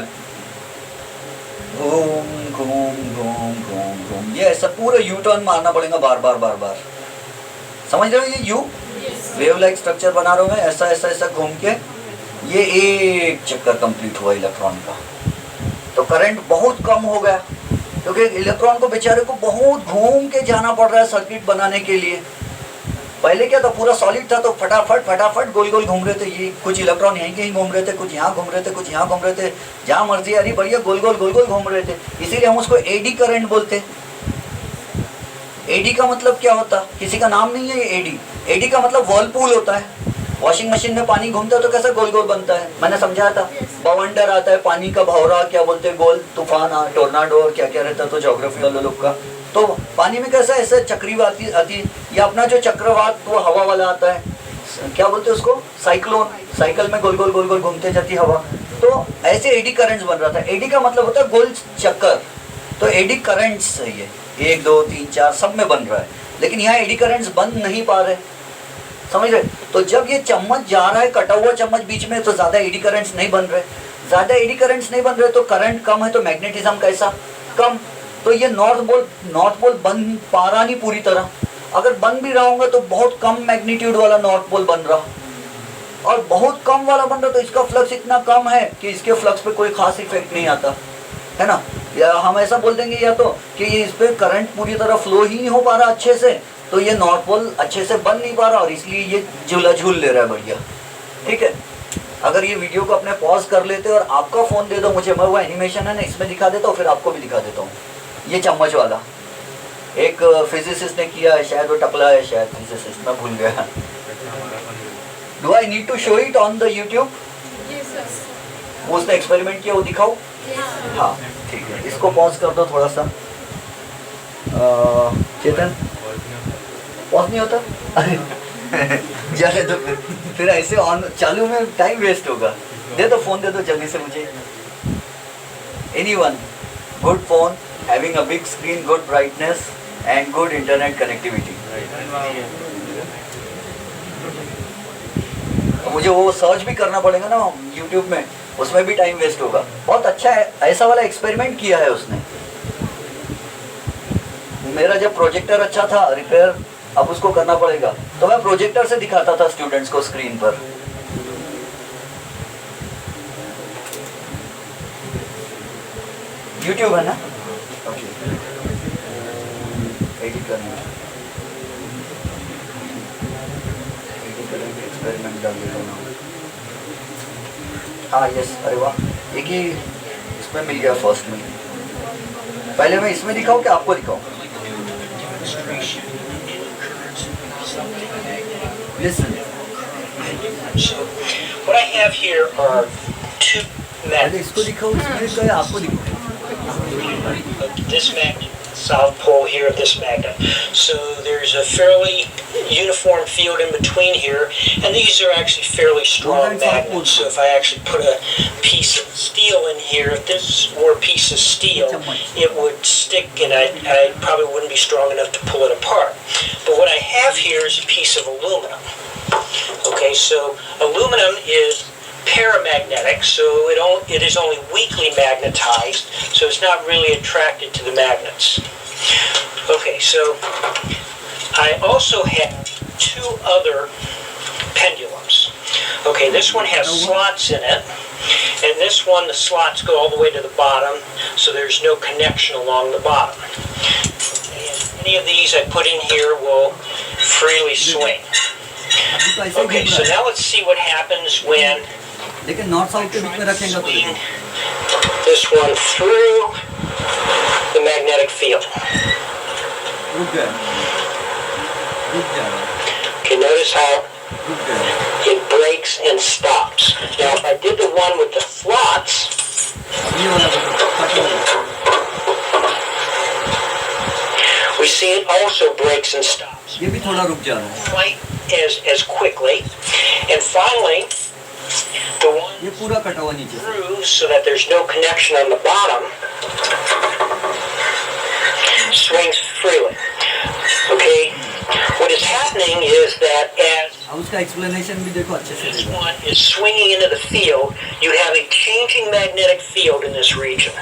[SPEAKER 1] घूम घूम घूम घूम घूम, ये ऐसा पूरा यू टर्न मारना पड़ेगा बार बार बार बार, समझ रहे हो? ये यू वेव लाइक स्ट्रक्चर बना रहा हूँ मैं, ऐसा ऐसा ऐसा घूम के ये एक चक्कर कंप्लीट हुआ इलेक्ट्रॉन का, तो करंट बहुत कम हो गया क्योंकि इलेक्ट्रॉन को बेचारे को बहुत घूम के जाना पड़ रहा है सर्किट बनाने के लिए। पहले क्या था, पूरा सॉलिड था तो फटाफट फटाफट गोल गोल घूम रहे थे, ये कुछ इलेक्ट्रॉन यहीं कहीं घूम रहे थे, कुछ यहाँ घूम रहे थे, कुछ यहाँ घूम रहे थे, जहाँ मर्जी अरे बढ़िया गोल गोल घूम रहे थे, इसीलिए हम उसको एडी करंट बोलते। एडी का मतलब क्या होता? किसी का नाम नहीं है ये एडी, एडी का मतलब वर्लपूल होता है। वॉशिंग मशीन में पानी घूमता है तो कैसा गोल गोल बनता है, मैंने समझाया था, बवंडर आता है, पानी का भंवरा क्या बोलते हैं, गोल तूफान, टोर्नाडो और क्या क्या रहता है, तो ज्योग्राफी वाले लोग का, तो पानी में कैसा ऐसे चक्रवाती आती, या अपना जो चक्रवात वो हवा वाला आता है, क्या बोलते हैं उसको, साइक्लोन, साइकिल में गोल गोल गोल गोल घूमते जाती हवा, तो ऐसे एडी करंट्स बन रहा था। एडी का मतलब होता है गोल चक्कर, तो एडी करंट्स है ये 1 2 3 4 सब में बन रहा है, लेकिन यहाँ एडी करंट्स बन नहीं पा रहे, समझ रहे? तो जब ये चम्मच जा रहा है, कटा हुआ चम्मच बीच में, तो ज्यादा एडी करंट्स नहीं बन रहे, ज्यादा एडी करंट्स नहीं बन रहे तो करंट कम है, तो मैग्नेटिज्म कैसा कम, तो ये नॉर्थ पोल बन पा रहा नहीं पूरी तरह, अगर बन भी रहा होगा तो बहुत कम मैग्नीट्यूड वाला नॉर्थ पोल बन रहा, और बहुत कम वाला बन रहा, तो इसका फ्लक्स इतना कम है कि इसके फ्लक्स पे कोई खास इफेक्ट नहीं आता है ना। या हम ऐसा बोल देंगे या तो कि ये इस पर करंट पूरी तरह फ्लो ही नहीं हो पा रहा अच्छे से, तो ये नॉर्थ पोल अच्छे से बन नहीं पा रहा और इसलिए ये झूला झूल ले रहा है बढ़िया, ठीक है। अगर ये वीडियो को अपने पॉज कर लेते और आपका फ़ोन दे दो मुझे, मैं वो एनिमेशन है ना इसमें दिखा देता हूँ, फिर आपको भी दिखा देता हूँ। ये चम्मच वाला एक फिजिसिस्ट ने किया है, शायद वो टकला है, शायद फिजिसिस्ट, मैं भूल गया। Do I need to show it on the YouTube? वो उसने एक्सपेरिमेंट किया, वो दिखाओ। हाँ ठीक है, इसको पॉज कर दो थोड़ा सा। चेतन पॉज नहीं होता? जाने दो फिर ऐसे ऑन चालू में टाइम वेस्ट होगा। दे दो फोन, दे दो जल्दी से मुझे। Anyone, good phone, having a big screen, good brightness and good internet connectivity. मुझे वो सर्च भी करना पड़ेगा ना यूट्यूब में, उसमें भी टाइम वेस्ट होगा। बहुत अच्छा है, ऐसा वाला एक्सपेरिमेंट किया है उसने। मेरा जब प्रोजेक्टर अच्छा था रिपेयर, अब उसको करना पड़ेगा, तो मैं प्रोजेक्टर से दिखाता था स्टूडेंट्स को स्क्रीन पर। यूट्यूब है ना, एडिट करना, एक्सपेरिमेंट डाल देता हूँ। हाँ यस, अरे वाह, एक ही इसमें मिल गया फर्स्ट में। पहले मैं इसमें दिखाऊँ कि आपको दिखाऊँ? Listen.
[SPEAKER 2] So, what I have here are two
[SPEAKER 1] पहले इसको दिखाओ, इसमें क्या है आपको दिखाओ।
[SPEAKER 2] This magnet, south pole here of this magnet. So there's a fairly uniform field in between here, and these are actually fairly strong magnets. So if I actually put a piece of steel in here, if this were a piece of steel, it would stick, and I probably wouldn't be strong enough to pull it apart. But what I have here is a piece of aluminum. Okay, so aluminum is paramagnetic, so it is only weakly magnetized, so it's not really attracted to the magnets. Okay, so I also have two other pendulums. Okay, this one has slots in it, and this one, the slots go all the way to the bottom, so there's no connection along the bottom. And any of these I put in here will freely swing. Okay, so now let's see what happens when
[SPEAKER 1] लेकिन north south के बीच में रखेंगे तो
[SPEAKER 2] swing this one through the magnetic field.
[SPEAKER 1] रुक गया रुक जा
[SPEAKER 2] Okay, notice how
[SPEAKER 1] रुक गया
[SPEAKER 2] it breaks and stops. Now, if I did the one with the slots,
[SPEAKER 1] अब ये वाला कट हो गया
[SPEAKER 2] we see it also breaks and stops.
[SPEAKER 1] ये भी थोड़ा रुक जा रहा है
[SPEAKER 2] Quite as quickly. And finally, the one
[SPEAKER 1] ये पूरा कटा हुआ नीचे से
[SPEAKER 2] through so that there's no connection on the bottom swings freely. Okay? What is happening is that as
[SPEAKER 1] अब उसका एक्सप्लेनेशन भी देखो अच्छे से
[SPEAKER 2] this
[SPEAKER 1] देखो
[SPEAKER 2] one is swinging into the field, you have a changing magnetic field in this region.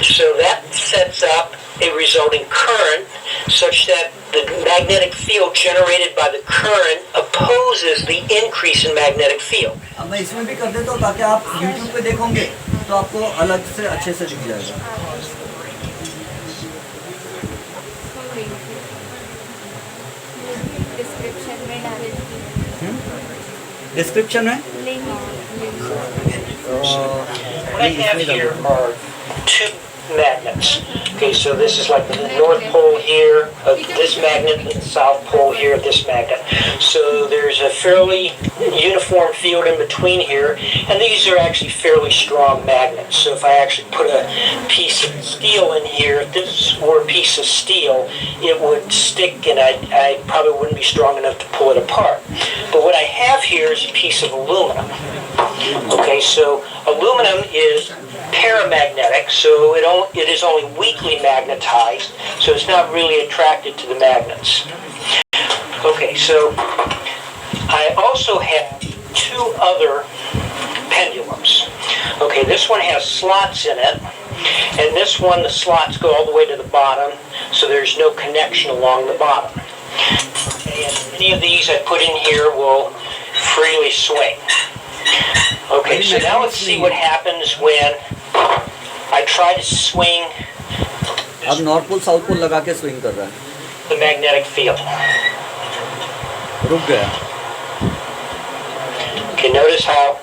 [SPEAKER 2] So that sets up a resulting current such that the magnetic field generated by the current opposes the increase in magnetic field.
[SPEAKER 1] अब मैं इसमें भी कर देता हूँ ताकि आप YouTube पे देखोगे तो आपको अलग से अच्छे से दिख जाएगा
[SPEAKER 3] डिस्क्रिप्शन में डाल दीजिए
[SPEAKER 1] डिस्क्रिप्शन में
[SPEAKER 2] What I have here are two magnets. Okay, so this is like the north pole here of this magnet and the south pole here of this magnet. So there's a fairly uniform field in between here, and these are actually fairly strong magnets. So if I actually put a piece of steel in here, if this were a piece of steel, it would stick and I probably wouldn't be strong enough to pull it apart. But what I have here is a piece of aluminum. Okay, so aluminum is paramagnetic, so it is only weakly magnetized, so it's not really attracted to the magnets. Okay, so I also have two other pendulums. Okay, this one has slots in it, and this one, the slots go all the way to the bottom, so there's no connection along the bottom. Okay, and any of these I put in here will freely swing. Okay, so now let's see what happens when I try to swing
[SPEAKER 1] अब north pole south pole लगा के swing कर रहा है
[SPEAKER 2] the magnetic field.
[SPEAKER 1] रुक गया
[SPEAKER 2] Okay, notice how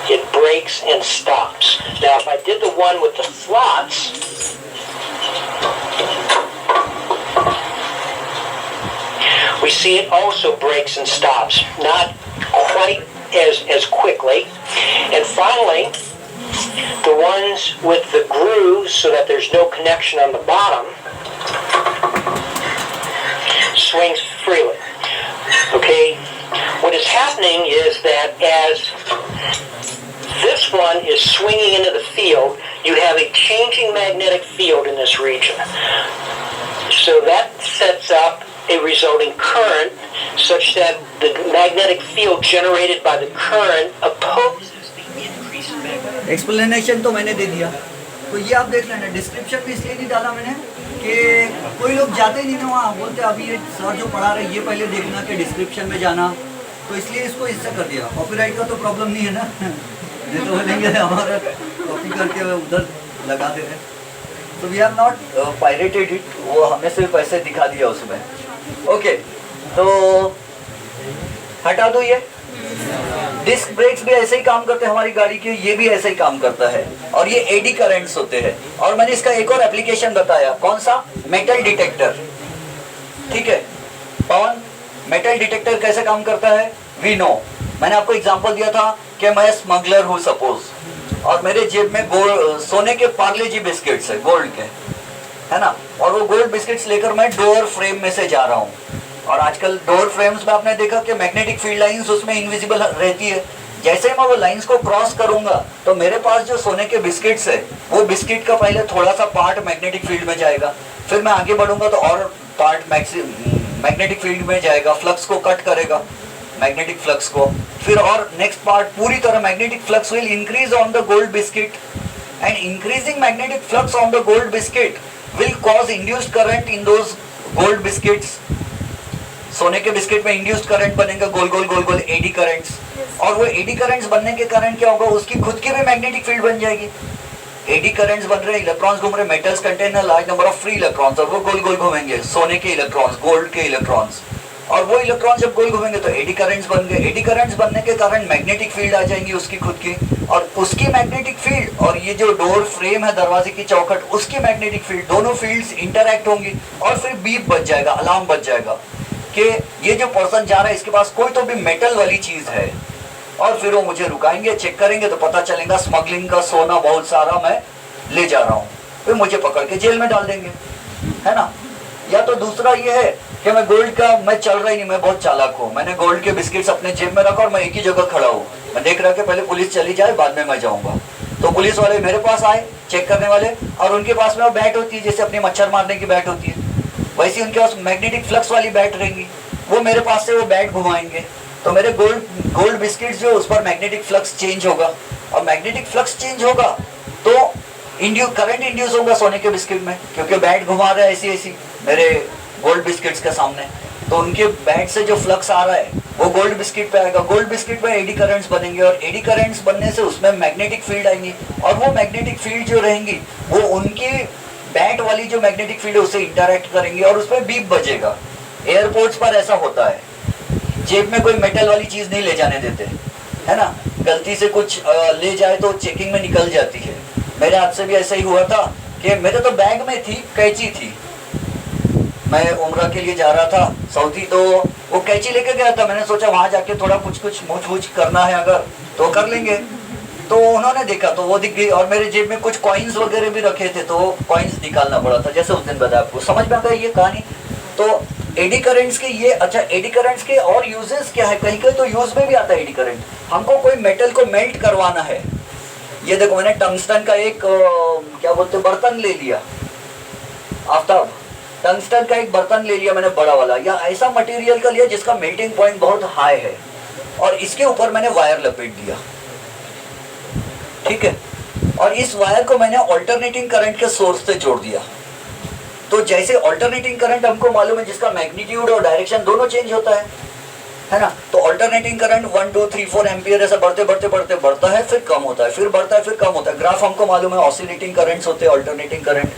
[SPEAKER 2] it breaks and stops. Now, if I did the one with the slots, we see it also breaks and stops. Not quite as quickly. And finally, the ones with the grooves so that there's no connection on the bottom swings freely. Okay? What is happening is that as this one is swinging into the field, you have a changing magnetic field in this region. So that sets up a resulting current such that the magnetic field generated by the current opposes the increase in magnetic.
[SPEAKER 1] Explanation तो मैंने दे दिया तो ये आप देख लेना description में इसलिए नहीं डाला मैंने कि कोई लोग जाते ही नहीं ना वहाँ बोलते अभी ये सर जो पढ़ा रहे ये पहले देखना कि डिस्क्रिप्शन में जाना तो इसलिए इसको इससे कर दिया कॉपीराइट का तो प्रॉब्लम नहीं है ना नहीं तो बोलेंगे हमारा कॉपी करके उधर लगा दे रहे तो we have not pirated it वो हमें सिर्फ पैसे दिखा दिया उसमें ओके तो हटा दो ये डिस्क ब्रेक्स भी ऐसे ही काम करते हैं हमारी गाड़ी के ये भी ऐसे ही काम करता है और ये एडी करंट्स होते हैं और मैंने इसका एक और एप्लीकेशन बताया कौन सा मेटल डिटेक्टर ठीक है पवन मेटल डिटेक्टर कैसे काम करता है वी नो मैंने आपको एग्जांपल दिया था कि मैं स्मगलर हूँ सपोज और मेरे जेब में गोल्ड सोने के पार्ले जी बिस्किट्स है गोल्ड के है ना और वो गोल्ड बिस्किट्स लेकर मैं डोर फ्रेम में से जा रहा हूँ और आजकल डोर फ्रेम्स में आपने देखा कि मैग्नेटिक फील्ड लाइंस उसमें इनविजिबल रहती है जैसे ही मैं वो लाइंस को क्रॉस करूंगा तो मेरे पास जो सोने के बिस्किट्स है वो बिस्किट का पहले थोड़ा सा पार्ट मैग्नेटिक फील्ड में जाएगा फिर मैं आगे बढ़ूंगा तो और पार्ट मैग्नेटिक फील्ड में जाएगा फ्लक्स को कट करेगा मैग्नेटिक फ्लक्स को। फिर और नेक्स्ट पार्ट पूरी तरह magnetic flux will increase on the gold biscuit and increasing magnetic flux on the gold biscuit will cause induced current in those gold biscuits. सोने के बिस्किट में इंड्यूस्ड करंट बनेगा गोल गोल गोल गोल eddy currents, और वो eddy currents बनने के कारण क्या होगा, उसकी खुद की भी मैग्नेटिक फील्ड बन जाएगी। एडी करंट्स बन रहे, इलेक्ट्रॉन्स घूम रहे, metals contain large number of free electrons और वो गोल गोल घूमेंगे, सोने के इलेक्ट्रॉन्स, गोल्ड के इलेक्ट्रॉन्स, और वो इलेक्ट्रॉन जब गोल घूमेंगे तो एडी करंट्स बन गए। एडी करंट्स बनने के कारण मैग्नेटिक फील्ड आ जाएंगी उसकी खुद की, और उसकी मैग्नेटिक फील्ड और ये जो डोर फ्रेम है दरवाजे की चौखट, उसकी मैग्नेटिक फील्ड, दोनों फील्ड्स इंटरैक्ट होंगी और फिर बीप बज जाएगा, अलार्म बज जाएगा कि ये जो पर्सन जा रहा है इसके पास कोई तो भी मेटल वाली चीज है, और फिर वो मुझे रुकाएंगे, चेक करेंगे तो पता चलेगा स्मगलिंग का सोना बहुत सारा मैं ले जा रहा हूँ, फिर मुझे पकड़ के जेल में डाल देंगे, है ना। या तो दूसरा ये है कि मैं गोल्ड का, मैं चल रहा ही नहीं, मैं बहुत चालाक हूँ, मैंने गोल्ड के बिस्किट्स अपने जेब में रखा और मैं एक ही जगह खड़ा हूँ, मैं देख रहा कि पहले पुलिस चली जाए बाद में मैं जाऊँगा, तो पुलिस वाले मेरे पास आए चेक करने वाले, और उनके पास में वो बैट होती है जैसे अपनी मच्छर मारने की बैट होती है, वैसे उनके पास मैग्नेटिक फ्लक्स वाली बैट रहेंगी, वो मेरे पास से वो बैट घुमाएंगे, तो मेरे गोल्ड बिस्किट्स जो उस पर मैग्नेटिक फ्लक्स चेंज होगा, और मैग्नेटिक फ्लक्स चेंज होगा तो करंट इंड्यूस होगा सोने के बिस्किट में, क्योंकि बैट घुमा रहा है ऐसी ऐसी मेरे गोल्ड बिस्किट्स के सामने, तो उनके बैट से जो फ्लक्स आ रहा है वो गोल्ड बिस्किट पे आएगा, गोल्ड बिस्किट में एडी करंट्स बनेंगे, और एडी करंट्स बनने से उसमें मैग्नेटिक फील्ड आएंगी, और वो मैग्नेटिक फील्ड जो रहेंगी वो उनकी बैट वाली जो मैग्नेटिक फील्ड है उससे इंटरैक्ट करेंगे और उसमें बीप बजेगा। एयरपोर्ट्स पर ऐसा होता है, जेब में कोई मेटल वाली चीज नहीं ले जाने देते, है ना, गलती से कुछ ले जाए तो चेकिंग में निकल जाती है। मेरे हाथ से भी ऐसा ही हुआ था कि मेरे तो बैग में थी कैंची थी, मैं उम्रा के लिए जा रहा था सऊदी, तो वो कैंची लेके गया था, मैंने सोचा वहां जाके थोड़ा कुछ मूछ करना है अगर तो कर लेंगे, तो उन्होंने देखा तो वो दिख गई, और मेरे जेब में कुछ कॉइन्स वगैरह भी रखे थे तो कॉइन्स निकालना पड़ा था, जैसे उस दिन बताया आपको, समझ में आ गई ये कहानी। तो एडी करंट्स के ये, अच्छा एडी करंट्स के और यूजेस क्या है, कहीं कहीं तो यूज में भी आता है एडी करंट। हमको कोई मेटल को मेल्ट करवाना है, ये देखो मैंने टंगस्टन का एक क्या बोलते बर्तन ले लिया, आफ्ताब टंगस्टन का एक बर्तन ले लिया मैंने बड़ा वाला, या ऐसा मटेरियल का लिया जिसका मेल्टिंग पॉइंट बहुत हाई है, और इसके ऊपर मैंने वायर लपेट दिया, ठीक है, और इस वायर को मैंने ऑल्टरनेटिंग करंट के सोर्स से जोड़ दिया। तो जैसे ऑल्टरनेटिंग करंट हमको मालूम है जिसका मैग्नीट्यूड और डायरेक्शन दोनों चेंज होता है ना, तो ऑल्टरनेटिंग करंट 1 2 3 4 एम्पियर ऐसा बढ़ते बढ़ते बढ़ते बढ़ता है, फिर कम होता है, फिर बढ़ता है, फिर कम होता है। ग्राफ हमको मालूम है, ऑसिलेटिंग करंट्स होते हैं, ऑल्टरनेटिंग करंट,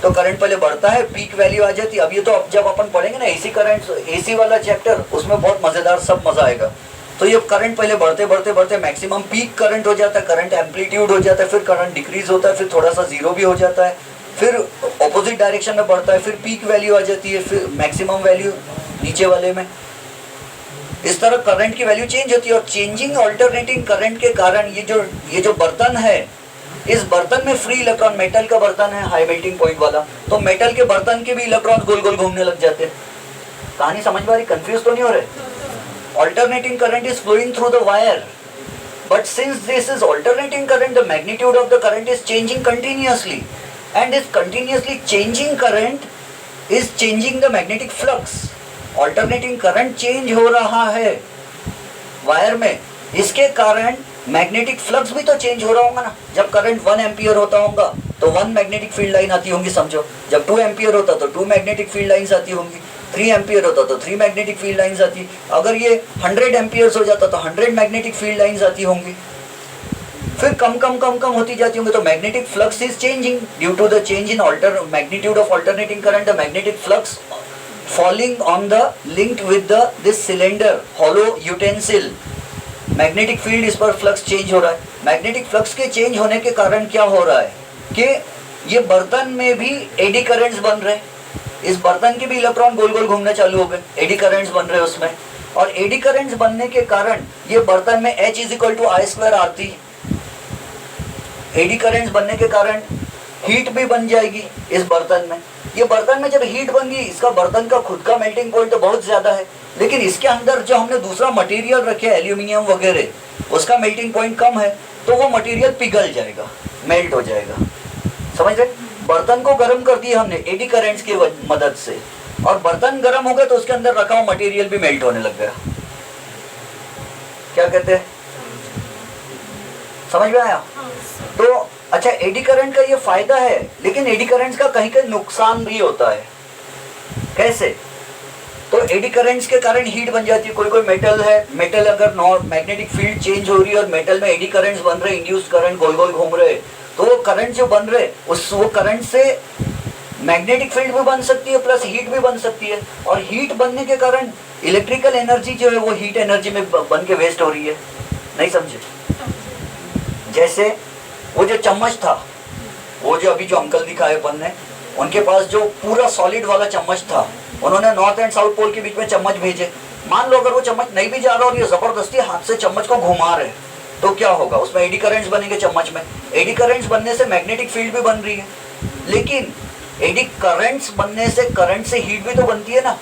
[SPEAKER 1] तो करंट पहले बढ़ता है, पीक वैल्यू आ जाती है। अब ये तो अब जब अपन पढ़ेंगे ना एसी करंट, एसी वाला चैप्टर, उसमें बहुत मजेदार सब मजा आएगा। तो ये करंट पहले बढ़ते बढ़ते बढ़ते मैक्सिमम पीक करंट हो जाता है, करंट एम्पलीट्यूड हो जाता है, फिर करंट डिक्रीज होता है, फिर थोड़ा सा जीरो भी हो जाता है, फिर ऑपोजिट डायरेक्शन में बढ़ता है, फिर पीक वैल्यू आ जाती है, फिर मैक्सिमम वैल्यू नीचे वाले में। इस तरह करंट की वैल्यू चेंज होती है, और चेंजिंग ऑल्टरनेटिंग करंट के कारण ये जो बर्तन है, इस बर्तन में फ्री इलेक्ट्रॉन, मेटल का बर्तन है हाई मेल्टिंग पॉइंट वाला, तो मेटल के बर्तन के भी इलेक्ट्रॉन गोल गोल घूमने लग जाते हैं। कहानी समझ में आ रही, कंफ्यूज तो नहीं हो रहे। Alternating current is flowing through the wire, but since this is alternating current, the magnitude of the current is changing continuously, and this continuously changing current is changing the magnetic flux. Alternating current change हो रहा है wire में, इसके कारण magnetic flux भी तो change हो रहा होगा ना। जब करंट 1 एम्पियर होता होगा तो 1 मैग्नेटिक फील्ड लाइन आती होंगी समझो, जब 2 एम्पियर होता तो 2 मैग्नेटिक फील्ड लाइन्स आती होंगी, 3 एम्पियर होता तो 3 मैग्नेटिक फील्ड लाइन्स आती, अगर ये 100 एम्पियर्स हो जाता तो 100 मैग्नेटिक फील्ड लाइन्स आती होंगी, फिर कम कम कम कम होती जाती होंगी। तो magnetic flux is changing due to the change in magnitude of alternating current, the magnetic flux falling on the linked with the this cylinder hollow utensil, magnetic field इस पर flux change हो रहा है। मैग्नेटिक फ्लक्स के change होने के कारण क्या हो रहा है कि ये बर्तन में भी एडी करंट्स बन रहे, इस बर्तन के भी इलेक्ट्रॉन गोल गोल घूमने चालू हो गए, एडी करंट्स बन रहे उसमें, और एडी करंट्स बनने के कारण ये बर्तन में H = I² आती, एडी करंट्स बनने के कारण हीट भी बन जाएगी इस बर्तन में। ये बर्तन में जब हीट बन गई, इसका बर्तन का खुद का मेल्टिंग पॉइंट तो बहुत ज्यादा है, लेकिन इसके अंदर जो हमने दूसरा मटेरियल रखे एल्यूमिनियम वगैरह, उसका मेल्टिंग पॉइंट कम है, तो वो मटेरियल पिघल जाएगा, मेल्ट हो जाएगा। समझ रहे, बर्तन को गर्म कर दिया हमने एडी करंट्स की मदद से, और बर्तन गर्म हो गया तो उसके अंदर रखा हुआ मटेरियल भी मेल्ट होने लग गया। क्या कहते हैं, समझ में आया? तो अच्छा, एडी करंट का ये फायदा है, लेकिन एडी करंट का कहीं कहीं नुकसान भी होता है। कैसे? तो एडी करंट्स के कारण हीट बन जाती है। कोई कोई मेटल है, मेटल अगर मैग्नेटिक फील्ड चेंज हो रही है और मेटल में एडी करंट्स बन रहे, इंड्यूस करंट गोल गोल घूम रहे, तो वो करंट जो बन रहे उस वो करंट से मैग्नेटिक फील्ड भी बन सकती है प्लस हीट भी बन सकती है, और हीट बनने के कारण इलेक्ट्रिकल एनर्जी जो है वो हीट एनर्जी में बन के वेस्ट हो रही है। नहीं समझे? जैसे वो जो चम्मच था, वो जो अभी जो अंकल दिखाए अपन ने, उनके पास जो पूरा सॉलिड वाला चम्मच था, उन्होंने नॉर्थ एंड साउथ पोल के बीच में चम्मच भेजे। मान लो अगर वो चम्मच नहीं भी जा रहा और ये जबरदस्ती हाथ से चम्मच को घुमा रहे, तो क्या होगा? उसमें एडी करंट्स बनेंगे चम्मच में। एडी करंट्स बनने से मैग्नेटिक फील्ड भी बन रही है, लेकिन एडी करंट्स बनने से करंट से हीट भी तो बनती है ना।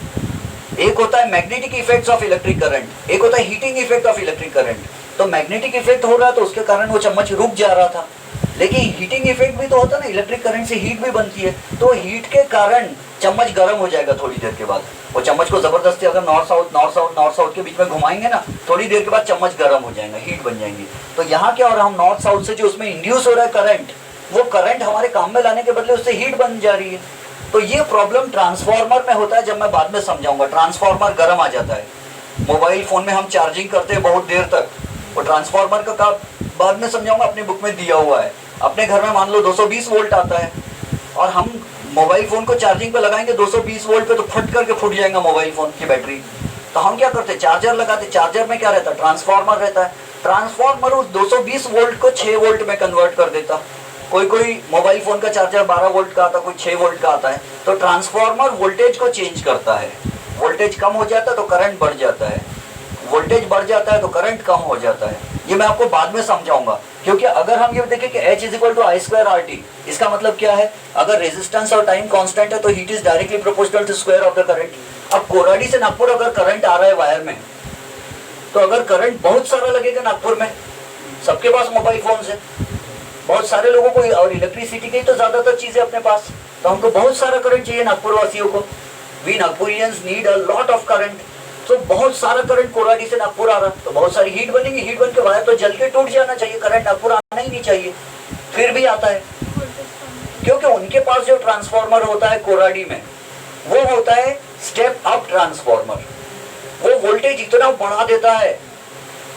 [SPEAKER 1] एक होता है magnetic effects of electric current, एक होता है heating effect of electric current. तो मैग्नेटिक इफेक्ट हो रहा है तो उसके कारण वो चम्मच रुक जा रहा था, लेकिन हीटिंग इफेक्ट भी तो होता है ना, इलेक्ट्रिक करंट से हीट भी बनती है। तो हीट के कारण चम्मच गर्म हो जाएगा थोड़ी देर के बाद। वो चम्मच को जबरदस्ती अगर नॉर्थ साउथ के बीच में घुमाएंगे ना, थोड़ी देर के बाद चम्मच गर्म हो जाएगा, हीट बन जाएंगी। तो यहाँ क्या हो रहा है, हम नॉर्थ साउथ से जो उसमें इंड्यूस हो रहा है करंट, वो करंट हमारे काम में लाने के बदले उससे हीट बन जा रही है। तो ये प्रॉब्लम ट्रांसफार्मर में होता है, जब मैं बाद में समझाऊंगा। ट्रांसफार्मर गर्म आ जाता है, मोबाइल फोन में हम चार्जिंग करते हैं बहुत देर तक, वो ट्रांसफार्मर का काम बाद में समझाऊंगा, अपनी बुक में दिया हुआ है। अपने घर में मान लो 220 वोल्ट आता है और हम मोबाइल फोन को चार्जिंग पे लगाएंगे 220 वोल्ट पे, तो फट करके फूट जाएगा मोबाइल फोन की बैटरी। तो हम क्या करते हैं, चार्जर लगाते। चार्जर में क्या रहता है, ट्रांसफार्मर रहता है। ट्रांसफार्मर उस 220 वोल्ट को 6 वोल्ट में कन्वर्ट कर देता। कोई कोई मोबाइल फोन का चार्जर 12 वोल्ट का आता है, कोई 6 वोल्ट का आता है। तो ट्रांसफार्मर वोल्टेज को चेंज करता है। वोल्टेज कम हो जाता है तो करंट बढ़ जाता है, वोल्टेज बढ़ जाता है तो करंट कम हो जाता है। ये मैं आपको बाद में समझाऊंगा, क्योंकि अगर हम ये देखें कि H = I²RT, इसका मतलब क्या है, अगर रेजिस्टेंस और टाइम कांस्टेंट है तो heat is directly proportional to square of the current. अब कोराडी से नागपुर अगर करंट आ रहा है वायर में, तो अगर करंट बहुत सारा लगेगा नागपुर में, सबके पास मोबाइल फोन है, बहुत सारे लोगों को, और इलेक्ट्रिसिटी की तो ज्यादातर चीजें अपने पास, तो हमको बहुत सारा करंट चाहिए नागपुर वासियों को। We Nagpurians need a lot of current. तो बहुत सारा करंट कोराडी से नागपुर आ रहा, तो बहुत सारी हीट बनेगी, हीट बन के वायर तो जल के टूट जाना चाहिए, करंट नागपुर आना ही नहीं चाहिए, फिर भी आता है। क्योंकि उनके पास जो ट्रांसफार्मर होता है कोराडी में, वो होता है स्टेप अप ट्रांसफार्मर। वो वोल्टेज इतना बढ़ा देता है,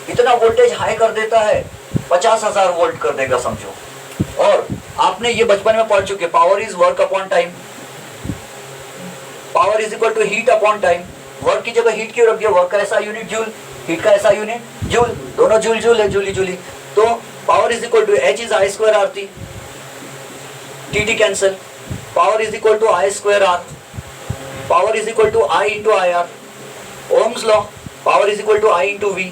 [SPEAKER 1] इतना वोल्टेज हाई कर देता है, 50,000 वोल्ट कर देगा समझो। और आपने ये बचपन में पढ़ चुके, power is work upon time, power is equal to heat upon time. Work की जगह हीट क्यों रख दिया, वर्क का ऐसा यूनिट जूल, हीट का ऐसा यूनिट जूल, दोनों जूल जूल है, जूली जूली। तो power is equal to H is I²RT, TT cancel, power is equal to I²R, power is equal to I × IR, Ohm's law, power is equal to I × V।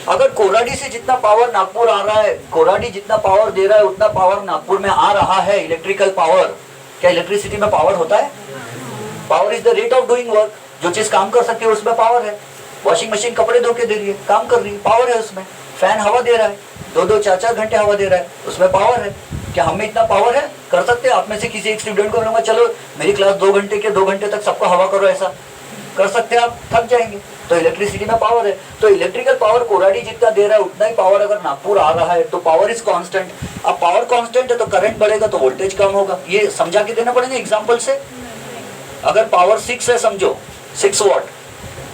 [SPEAKER 1] अगर कोराडी से जितना power Nagpur आ रहा है, कोराडी जितना पावर दे रहा है उतना पावर नागपुर में आ रहा है, इलेक्ट्रिकल पावर। क्या इलेक्ट्रिसिटी में पावर होता है? Power is the rate of doing work. जो चीज काम कर सकती है उसमें पावर है। वॉशिंग मशीन कपड़े धो के दे रही है, काम कर रही है, पावर है उसमें। फैन हवा दे रहा है, 2-2 4-4 घंटे हवा दे रहा है, उसमें पावर है। क्या हमें इतना पावर है? कर सकते हैं? आप में से किसी एक स्टूडेंट को बोलूंगा चलो मेरी क्लास 2 घंटे तक सबको हवा करो, ऐसा कर सकते हैं आप? थक जाएंगे। तो इलेक्ट्रिसिटी में पावर है। तो इलेक्ट्रिकल पावर कोराडी जितना दे रहा है उतना ही पावर अगर नागपुर आ रहा है, तो पावर इज कांस्टेंट। अब पावर कांस्टेंट है तो करंट बढ़ेगा तो वोल्टेज कम होगा। ये समझा के देना पड़ेगा एग्जांपल से। अगर पावर 6 है समझो, 6 वॉट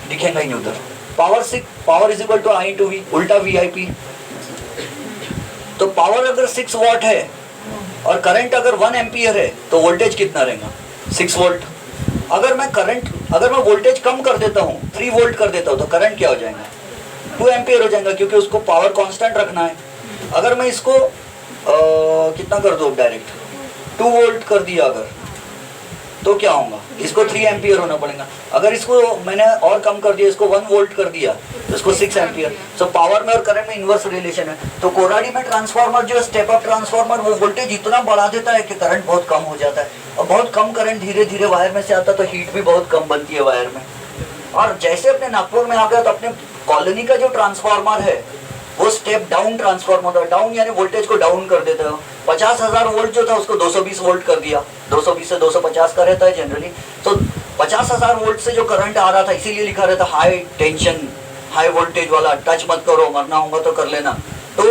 [SPEAKER 1] दिखेगा ही उधर, power 6, power is equal to I × V, उल्टा VIP। तो पावर अगर 6 वॉट है और करंट अगर 1 एम्पियर है तो वोल्टेज कितना रहेगा? 6 वोल्ट। अगर मैं वोल्टेज कम कर देता हूँ, 3 वोल्ट कर देता हूँ, तो करंट क्या हो जाएगा? 2 एम्पियर हो जाएगा, क्योंकि उसको पावर कांस्टेंट रखना है। अगर मैं इसको कितना कर दूँ, डायरेक्ट 2 वोल्ट कर दिया अगर, तो क्या होगा? इसको 3 एम्पियर होना पड़ेगा। अगर इसको मैंने और कम कर दिया, इसको 1 वोल्ट कर दिया, तो इसको 6 एम्पियर। सो पावर में और करंट में इन्वर्स रिलेशन है। तो कोराडी में ट्रांसफार्मर जो स्टेप अप ट्रांसफार्मर, वो वोल्टेज इतना बढ़ा देता है कि करंट बहुत कम हो जाता है, और बहुत कम करंट धीरे धीरे वायर में से आता है, तो हीट भी बहुत कम बनती है वायर में। और जैसे अपने नागपुर में आ गया, तो अपने कॉलोनी का जो ट्रांसफार्मर है वो स्टेप डाउन ट्रांसफार्मर होता है। डाउन यानी वोल्टेज को डाउन कर देते हो। 50,000 वोल्ट जो था उसको 220 वोल्ट कर दिया, 220 से 250 का रहता है जनरली। तो 50,000 वोल्ट से जो करंट आ रहा था, इसीलिए लिखा रहता हाई टेंशन हाई वोल्टेज वाला टच मत करो, मरना होगा तो कर लेना। तो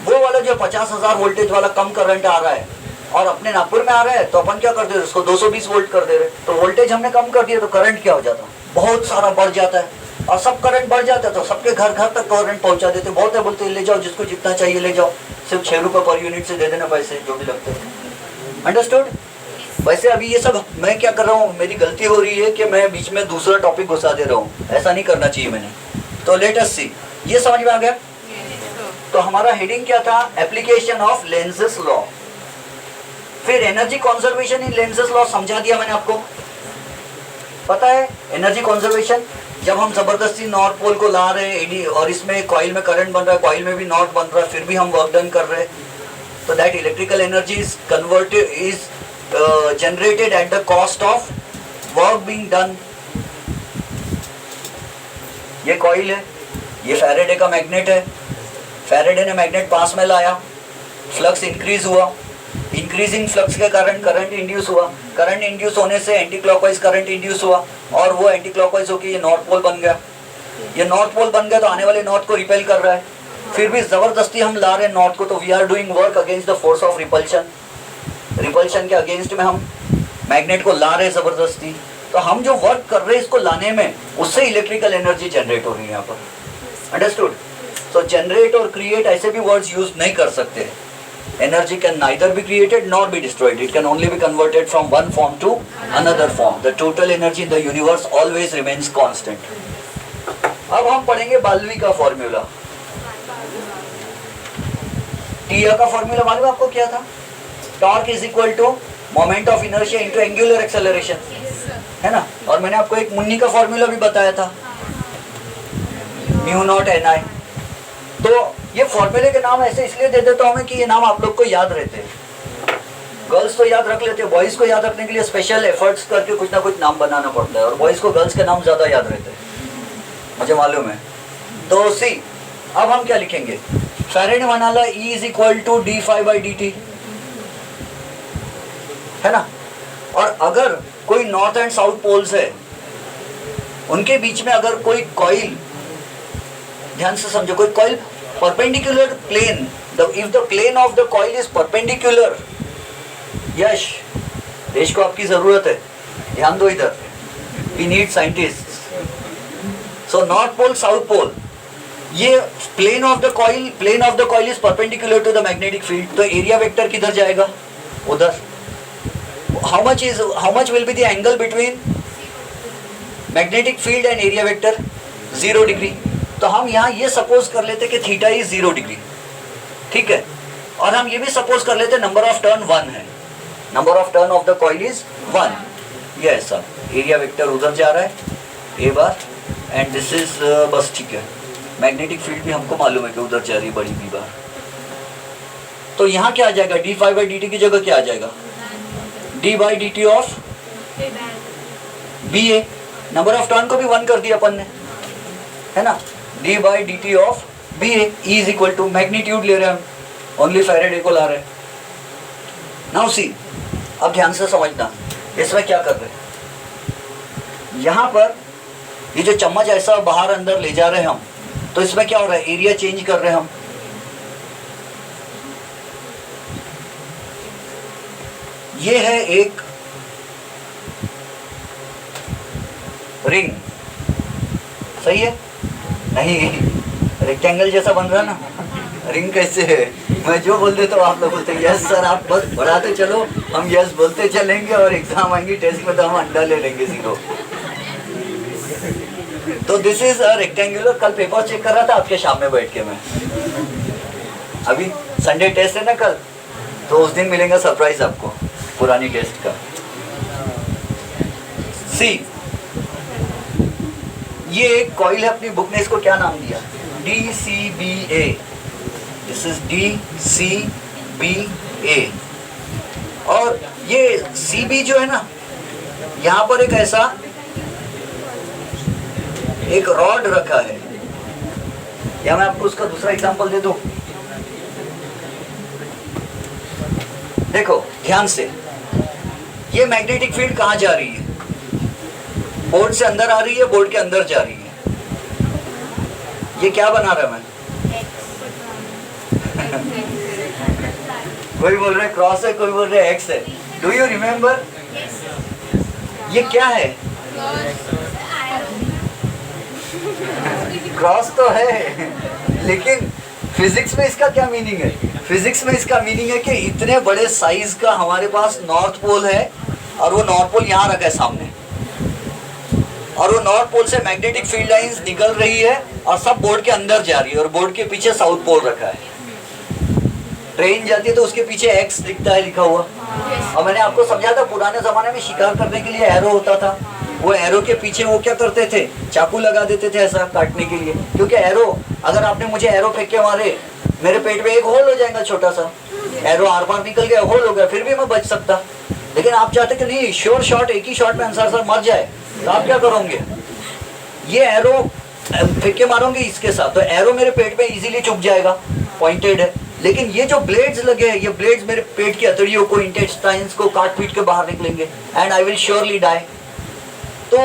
[SPEAKER 1] वो वाला जो 50,000 वोल्टेज वाला कम करंट आ रहा है और अपने नागपुर में आ रहा है, तो अपन क्या कर दे रहे, उसको 220 वोल्ट कर दे रहे। तो वोल्टेज हमने कम कर दिया तो करंट क्या हो जाता, बहुत सारा बढ़ जाता है। और सब करंट बढ़ जाता है तो सबके घर घर तक करंट पहुंचा देते। बहुत है, बोलते ले जाओ, जिसको जितना चाहिए ले जाओ, सिर्फ 6 रुपये पर यूनिट से दे देना पैसे जो भी लगते हैं। अंडरस्टूड? वैसे अभी ये सब मैं क्या कर रहा हूँ, मेरी गलती हो रही है कि मैं बीच में दूसरा टॉपिक घुसा दे रहा हूँ, ऐसा नहीं करना चाहिए मैंने। तो लेट अस सी, ये समझ में आ गया? तो हमारा हेडिंग क्या था, एप्लीकेशन ऑफ लेंजेस लॉ। फिर energy conservation in Lenz's law समझा दिया मैंने आपको। पता है एनर्जी कंजर्वेशन, जब हम जबरदस्ती नॉर्थ पोल को ला रहे हैं और इसमें कॉइल में करंट बन रहा है, कॉइल में भी नॉर्थ बन रहा है, फिर भी हम वर्क डन कर रहे हैं, तो that electrical energy is converted, is generated at the cost of work being done. ये कॉइल है, ये फैराडे का मैग्नेट है, फैराडे ने मैग्नेट पास में लाया, फ्लक्स इंक्रीज हुआ, इंक्रीजिंग फ्लक्स के कारण करंट इंड्यूस हुआ, करंट इंड्यूस होने से एंटी क्लॉकवाइज करंट इंड्यूस हुआ और वो एंटी क्लॉकवाइज होकर ये नॉर्थ पोल बन गया। ये नॉर्थ पोल बन गया तो आने वाले नॉर्थ को रिपेल कर रहा है, फिर भी जबरदस्ती हम ला रहे हैं नॉर्थ को, तो we are doing work against the force of repulsion. Repulsion के अगेंस्ट में हम मैग्नेट को ला रहे हैं जबरदस्ती, तो हम जो वर्क कर रहे हैं इसको लाने में, उससे इलेक्ट्रिकल एनर्जी जनरेट हो रही है यहाँ पर। अंडरस्टूड? सो जनरेट और क्रिएट ऐसे भी वर्ड्स यूज नहीं कर सकते। Energy can neither be created nor be destroyed. It can only be converted from one form to another form. The total energy in the universe always remains constant. अब हम पढ़ेंगे बाल्वी का formula. टिया का formula मालूम है आपको क्या था? Torque is equal to moment of inertia into angular acceleration, है ना? और मैंने आपको एक मुन्नी का फॉर्मूला भी बताया था, म्यू नॉट एन आई। तो ये फॉर्मूले के नाम ऐसे इसलिए दे देता हूं मैं कि ये नाम आप लोग को याद रहते हैं। गर्ल्स तो याद रख लेते हैं, बॉयज को याद रखने के लिए स्पेशल एफर्ट्स करके कुछ ना कुछ नाम बनाना पड़ता है, और बॉयज को गर्ल्स के नाम ज्यादा याद रहते हैं, मुझे मालूम है। तो सी, अब हम क्या लिखेंगे, फैराडे म्हणाला E is equal to d phi by d t, है ना? और अगर कोई नॉर्थ एंड साउथ पोल्स है, उनके बीच में अगर कोई कॉइल, ध्यान से समझो, कोई coil perpendicular plane, if the plane of the coil is perpendicular, यश, देश को आपकी जरूरत है, ध्यान दो इधर, we need scientists. So north pole, south pole, ये plane of the coil is perpendicular to the magnetic field, तो area vector किधर जाएगा? उधर। How much will be the angle between magnetic field and area vector? 0 degree. तो हम यहाँ ये suppose कर लेते कि थीटा इज 0 डिग्री, ठीक है? और हम ये भी सपोज कर लेते नंबर ऑफ टर्न 1 है, number of turn off the coil is 1। ये सब एरिया वेक्टर उधर जा रहा है ए बार, एंड दिस इज बस, ठीक है? मैग्नेटिक फील्ड भी हमको मालूम है कि उधर जा रही बड़ी बी बार। तो यहाँ क्या आ जाएगा, d phi by d t की जगह क्या आ जाएगा, d by d t of B A. Number of turn को भी 1 कर दिया अपन ने, है ना? D by d t of B A is equal to, magnitude ले रहे हैं हम, ओनली फैराडे को ला रहे हैं। नाउ सी, अब ध्यान से समझना, इसमें क्या कर रहे हैं, यहाँ पर ये जो चम्मच ऐसा बाहर अंदर ले जा रहे हैं हम, तो इसमें क्या हो रहा है, एरिया चेंज कर रहे हैं हम। ये है एक रिंग, सही है? नहीं, रेक्टेंगल जैसा बन रहा ना, रिंग कैसे है? मैं जो बोल देता हूँ आप लोग बोलते यस सर, आप बस बढ़ाते चलो, हम यस बोलते चलेंगे, और एग्जाम आएंगे टेस्ट में तो हम अंडा ले लेंगे 0। तो दिस इज अ रेक्टेंगुलर। कल पेपर चेक कर रहा था आपके शाम में बैठ के मैं, अभी संडे टेस्ट है ना कल, तो उस दिन मिलेगा सरप्राइज आपको पुरानी टेस्ट का। सी, ये एक कॉइल है, अपनी बुक ने इसको क्या नाम दिया, DCBA। This is DCBA। और ये CB जो है ना, यहाँ पर एक ऐसा एक रॉड रखा है, या मैं आपको उसका दूसरा एग्जांपल दे दूं। देखो ध्यान से, ये मैग्नेटिक फील्ड कहाँ जा रही है, बोर्ड से अंदर आ रही है, बोर्ड के अंदर जा रही है, ये क्या बना रहा मैं? कोई बोल रहे क्रॉस है, कोई बोल रहे एक्स है. Do you remember? ये क्या है? क्रॉस तो है, लेकिन फिजिक्स में इसका क्या मीनिंग है? फिजिक्स में इसका मीनिंग है कि इतने बड़े साइज का हमारे पास नॉर्थ पोल है और वो नॉर्थ पोल यहाँ रखा है सामने, और वो नॉर्थ पोल से मैग्नेटिक फील्ड लाइंस निकल रही है और सब बोर्ड के अंदर जा रही है, और बोर्ड के पीछे साउथ पोल रखा है. ट्रेन जाती है तो उसके पीछे एक्स दिखता है लिखा हुआ. और मैंने आपको समझा था पुराने जमाने में शिकार करने के लिए एरो होता था. वो एरो के पीछे वो क्या करते थे, चाकू लगा देते थे ऐसा काटने के लिए, क्योंकि एरो, अगर आपने मुझे एरो फेंक के मारे, मेरे पेट में एक होल हो जाएगा छोटा सा. एरो आर पार निकल गया, होल हो गया, फिर भी मैं बच सकता. लेकिन आप चाहते कि नहीं, श्योर शॉट, एक ही शॉट में आंसर सर मर जाए, तो आप क्या करोगे? ये एरो फेंक के मारोगे इसके साथ, तो एरो मेरे पेट में इजीली चुभ जाएगा, पॉइंटेड है. लेकिन ये जो ब्लेड्स लगे हैं, ये ब्लेड्स मेरे पेट की अतड़ियों को, इंटेस्टाइन्स को काट पीट के बाहर निकलेंगे, and I will surely die. तो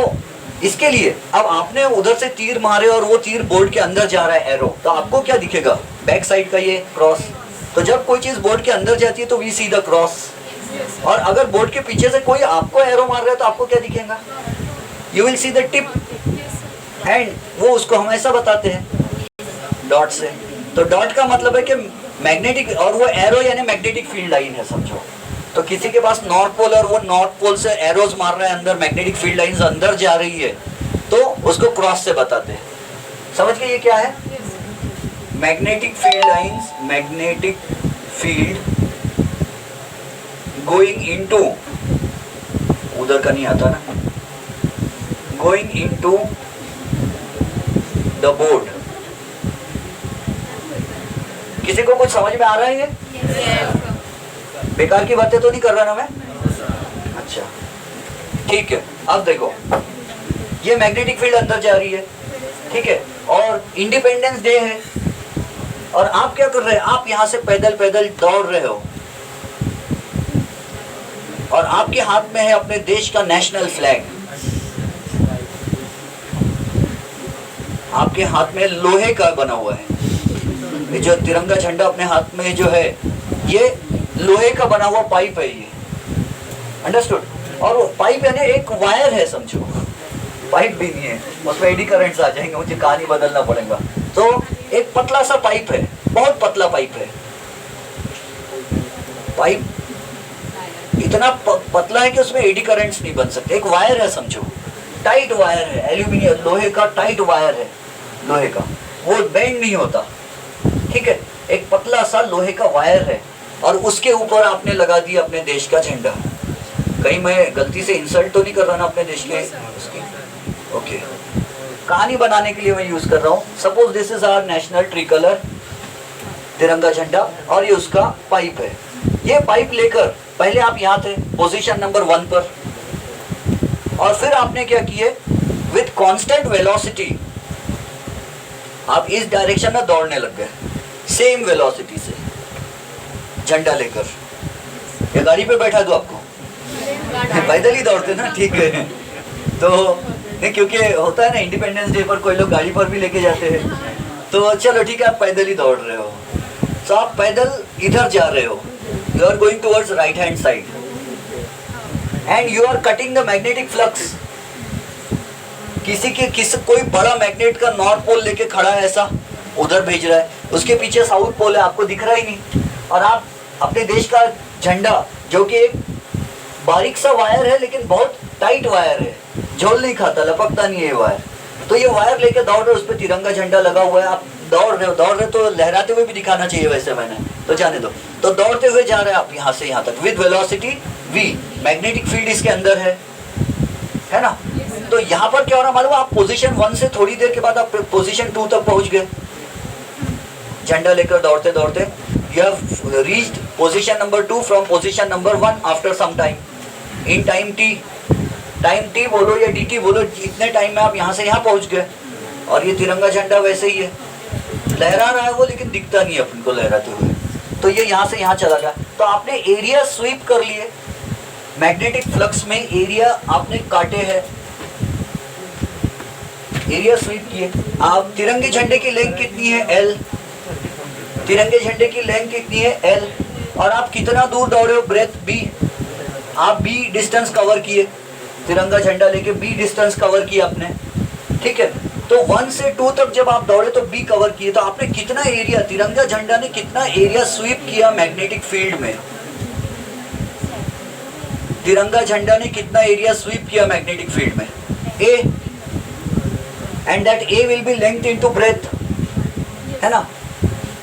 [SPEAKER 1] इसके लिए अब आपने उधर से तीर मारे और वो तीर बोर्ड के अंदर जा रहा है एरो, तो आपको क्या दिखेगा? बैक साइड का ये क्रॉस. तो जब कोई चीज बोर्ड के अंदर जाती है तो वी सी द क्रॉस. और अगर बोर्ड के पीछे से कोई आपको एरो मार रहा है तो आपको क्या दिखेगा? You will see the tip. And वो उसको हमेशा बताते हैं डॉट से. तो डॉट का मतलब है कि मैग्नेटिक, और वो एरो यानी मैग्नेटिक फील्ड लाइन है समझो. तो किसी के पास नॉर्थ पोल और वो नॉर्थ पोल से एरोज मार रहा है अंदर, मैग्नेटिक फील्ड लाइंस अंदर जा रही है, तो उसको क्रॉस से बताते हैं. समझ गए ये क्या है? Magnetic field lines, magnetic field going into, उधर का नहीं आता ना, गोइंग इनटू द बोर्ड. किसी को कुछ समझ में आ रहा है ये? बेकार की बातें तो नहीं कर रहा ना मैं? अच्छा ठीक है. अब देखो, ये मैग्नेटिक फील्ड अंदर जा रही है, ठीक है, और इंडिपेंडेंस डे है, और आप क्या कर रहे हैं? आप यहाँ से पैदल पैदल दौड़ रहे हो, और आपके हाथ में है अपने देश का नेशनल फ्लैग. आपके हाथ में लोहे का बना हुआ है, ये जो तिरंगा झंडा अपने हाथ में जो है, ये लोहे का बना हुआ पाइप है ये. अंडरस्टूड? और वो पाइप यानी एक वायर है समझो, पाइप भी नहीं है, उसमें एडी करंट्स आ जाएंगे, मुझे कहानी बदलना पड़ेगा. तो एक पतला सा पाइप है, बहुत पतला पाइप है. पाइप इतना पतला है कि उसमें एडी करंट्स नहीं बन सकते. एक वायर है समझो, टाइट वायर है, एल्यूमिनियम लोहे का टाइट वायर है, लोहे का, वो बेंड नहीं होता, ठीक है. एक पतला सा लोहे का वायर है, और उसके ऊपर आपने लगा दिया अपने देश का झंडा. कहीं मैं गलती से इंसल्ट तो नहीं कर रहा ना अपने देश के? ओके, कहानी बनाने के लिए मैं यूज कर रहा हूँ. Suppose this is our national tree colour, तिरंगा झंडा, और ये उसका पाइप है. ये पाइप लेकर पहले आप यहाँ थे पोजीशन नंबर 1 पर, और फिर आपने क्या किए? विथ कांस्टेंट वेलोसिटी आप इस डायरेक्शन में दौड़ने लग गए, सेम वेलोसिटी से झंडा लेकर. ये गाड़ी पे बैठा दो आपको? पैदल ही दौड़ते ना, ठीक है. तो नहीं, क्योंकि होता है ना इंडिपेंडेंस डे पर कोई लोग गाड़ी पर भी लेके जाते हैं, तो चलो ठीक है, आप पैदल ही दौड़ रहे हो. तो आप पैदल इधर जा रहे हो, you are going towards right hand side, and you are cutting the magnetic flux. कोई बड़ा मैग्नेट का नॉर्थ पोल लेके खड़ा है ऐसा, उधर भेज रहा है, उसके पीछे साउथ पोल है, आपको दिख रहा ही नहीं, और आप अपने देश का झंडा, जो कि एक बारीक सा वायर है लेकिन बहुत टाइट वायर है, झोल नहीं खाता, लपकता नहीं है ये वायर, तो ये वायर लेके दौड़ रहे हो, उस पर तिरंगा झंडा लगा हुआ है. आप दौड़ रहे हो तो लहराते हुए भी दिखाना चाहिए वैसे मैंने, तो जाने दो. तो दौड़ते हुए जा रहे हैं आप यहाँ से यहाँ तक with velocity v. Magnetic field इसके अंदर है ना? तो यहाँ पर क्या हो रहा मालूम? आप पोजीशन 1 से थोड़ी देर के बाद आप पोजीशन 2 तक पहुँच गए झंडा लेकर दौड़ते दौड़ते. You have reached position number 2 from position number 1 after some time. In time t, time t बोलो या dt बोलो, इतने टाइम में आप यहाँ से यहाँ पहुँच गए. और ये तिरंगा झंडा वैसे ही है, लहरा रहा है वो, लेकिन दिखता नहीं है अपन को लहराते हुए. तो ये यहाँ से यहाँ चला गया. तो आपने एरिया स्वीप कर लिए, मैग्नेटिक फ्लक्स में एरिया आपने काटे हैं, एरिया स्वीप किए। आप तिरंगे झंडे की लेंथ कितनी है? L। तिरंगे झंडे की लेंथ कितनी है? L। और आप कितना दूर दौड़े हो? Breadth B। आप B डिस्टेंस कवर किए, तिरंगा झंडा लेके B डिस्टेंस कवर किया आपने, ठीक है। तो 1 से 2 तक जब आप दौड़े तो B कवर किए, तो आपने कितना एरिया, तिरंगा झंडा ने कितना एरिया स्वीप किया मैग्नेटिक फील्ड में? तिरंगा झंडा ने कितना एरिया स्वीप किया मैग्नेटिक फील्ड में? A। And that A will be length into breadth, है ना।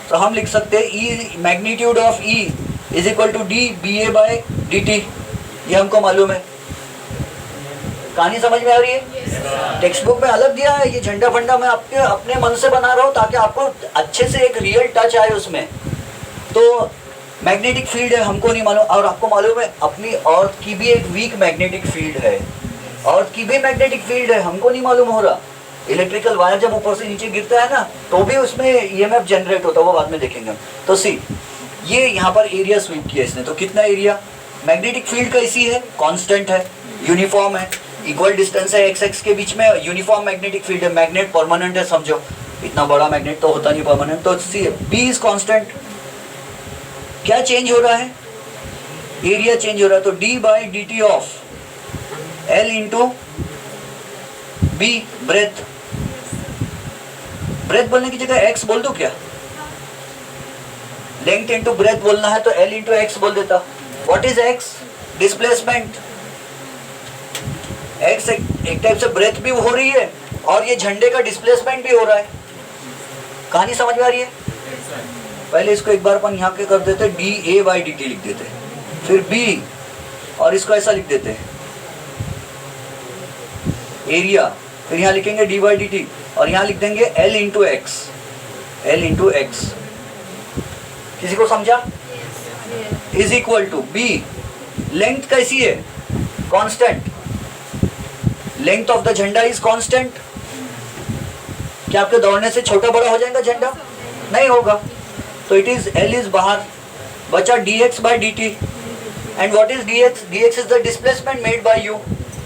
[SPEAKER 1] तो हम लिख सकते हैं E, magnitude of E is equal to D BA by DT। ये हमको मालूम है। कहानी समझ में आ रही है? टेक्स्ट बुक में अलग दिया है, ये झंडा फंडा मैं आपके अपने मन से बना रहा हूँ ताकि आपको अच्छे से एक रियल टच आए उसमें। तो मैग्नेटिक फील्ड है, हमको नहीं मालूम। और आपको मालूम है अपनी अर्थ की भी एक वीक मैग्नेटिक फील्ड है, अर्थ की भी मैग्नेटिक फील्ड है, हमको नहीं मालूम हो रहा। इलेक्ट्रिकल वायर जब ऊपर से नीचे गिरता है ना तो भी उसमें ईएमएफ जनरेट होता है, वो बाद में देखेंगे। तो सी, ये यहाँ पर एरिया स्वीप किया इसने, तो कितना एरिया? मैग्नेटिक फील्ड कैसी है? कांस्टेंट है, यूनिफॉर्म है, इक्वल डिस्टेंस है एक्स एक्स के बीच में, यूनिफॉर्म मैग्नेटिक फील्ड है। मैग्नेट परमानेंट है, समझो, इतना बड़ा मैग्नेट तो होता नहीं परमानेंट। तो सी बी इज कांस्टेंट। क्या चेंज हो रहा है? एरिया चेंज हो रहा है। तो d by d t of L into B breadth. Breadth बोलने की जगह एक्स बोल दो क्या? लेंथ इंटू ब्रेथ बोलना है तो एल इंटू एक्स बोल देता। What is x? Displacement. X एक टाइप से ब्रेथ भी हो रही है और ये झंडे का डिस्प्लेसमेंट भी हो रहा है। कहानी समझ में आ रही है? पहले इसको एक बार अपन यहाँ के कर देते, D A by d T लिख देते, फिर बी, और इसको ऐसा लिख देते एरिया, फिर यहाँ लिखेंगे डी बाई डी टी, और यहाँ लिख देंगे L into x, L into x. किसी को समझा? Is equal to B, length कैसी है? कांस्टेंट। लेंथ ऑफ द झंडा इज कांस्टेंट। क्या आपके दौड़ने से छोटा बड़ा हो जाएगा झंडा? नहीं होगा। तो इट इज एल इज बाहर, बचा dx by dt। and what is dx? dx is the displacement made by you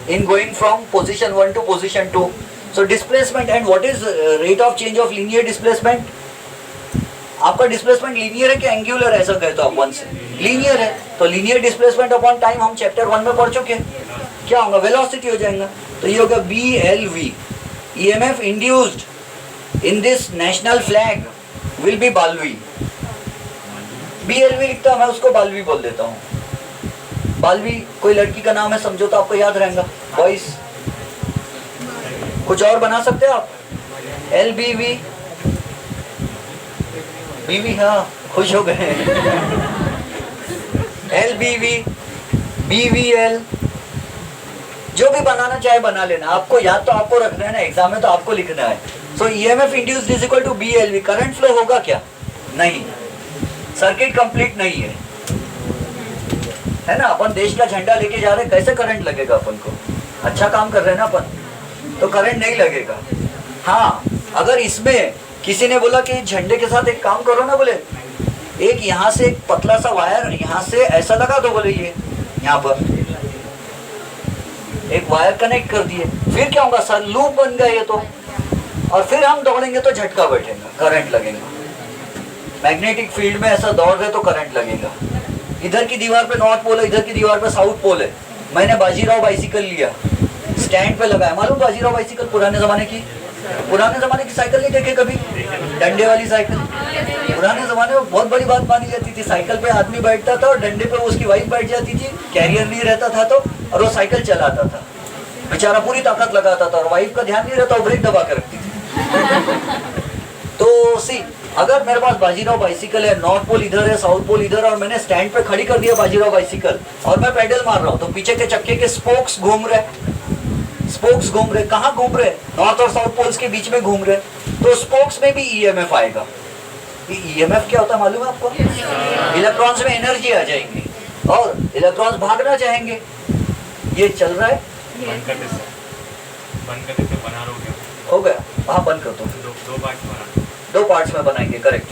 [SPEAKER 1] in going from position 1 to position 2. so displacement, and what is rate of change of linear displacement? आपका displacement linear है कि angular? ऐसा कहते हो आप 1 से linear है, तो लीनियर डिस्प्लेसमेंट अपॉन टाइम हम चैप्टर 1 में पढ़ चुके हैं। क्या होगा? वेलोसिटी हो जाएगा। तो ये होगा BLV। EMF induced in this national flag will be BLV. BLV लिखता हूँ मैं, उसको बालवी बोल देता हूँ। बालवी कोई लड़की का नाम है, समझो तो आपको याद रहेगा। बॉयज कुछ और बना सकते हो आप? LBV, BV, हाँ खुश हो गए। LBV, BVL, जो भी बनाना चाहे बना लेना, आपको याद तो आपको रखना है ना, एग्जाम में तो आपको लिखना है। So EMF induced is equal to BLV। Current flow होगा क्या? नहीं, सर्किट कंप्लीट नहीं है ना। अपन देश का झंडा लेके जा रहे हैं, कैसे करंट लगेगा अपन को? अच्छा काम कर रहे हैं ना अपन, तो करंट नहीं लगेगा। हाँ, अगर इसमें किसी ने बोला कि झंडे के साथ एक काम करो ना, बोले एक यहाँ से एक पतला सा वायर यहाँ से ऐसा लगा दो, बोले ये यहाँ पर एक वायर कनेक्ट कर दिए, फिर क्या होगा? सर लूप बन गया ये तो, और फिर हम दौड़ेंगे तो झटका बैठेगा, करंट लगेगा। मैग्नेटिक फील्ड में ऐसा दौड़ रहे तो करंट लगेगा। इधर की दीवार पे नॉर्थ पोल है, इधर की दीवार पे साउथ पोल है। मैंने बाजीराव बाइसिकल लिया, स्टैंड पे लगाया। मालूम बाजीराव बाइसिकल पुराने जमाने की साइकिल नहीं देखे कभी? डंडे वाली साइकिल। पुराने जमाने में बहुत बड़ी बात मानी जाती थी। साइकिल पे आदमी बैठता था और डंडे पे उसकी वाइफ बैठ जाती थी, कैरियर नहीं रहता था तो, और वो साइकिल चलाता था, बेचारा पूरी ताकत लगाता था, और वाइफ का ध्यान नहीं रहता, वो ब्रेक दबा कर रखती थी। तो सी, अगर मेरे पास बाजीराव बाइसिकल है, नॉर्थ पोल इधर है, साउथ पोल इधर, और मैंने स्टैंड पे खड़ी कर दिया बाजीराव बाइसिकल, और मैं पेडल मार रहा हूँ, तो पीछे के चक्के के स्पोक्स घूम रहे। स्पोक्स घूम रहे, कहाँ घूम रहे? नॉर्थ और साउथ पोल्स के बीच में घूम रहे। तो स्पोक्स में भी EMF आएगा। ये EMF क्या होता है मालूम है आपको? इलेक्ट्रॉन्स में एनर्जी आ जाएगी और इलेक्ट्रॉन्स भागना चाहेंगे। ये चल रहा है,
[SPEAKER 4] बंद करते से बना रहे
[SPEAKER 1] हो गया। हाँ, बंद कर दो।
[SPEAKER 4] दो पार्ट्स में बनाएंगे,
[SPEAKER 1] करेक्ट।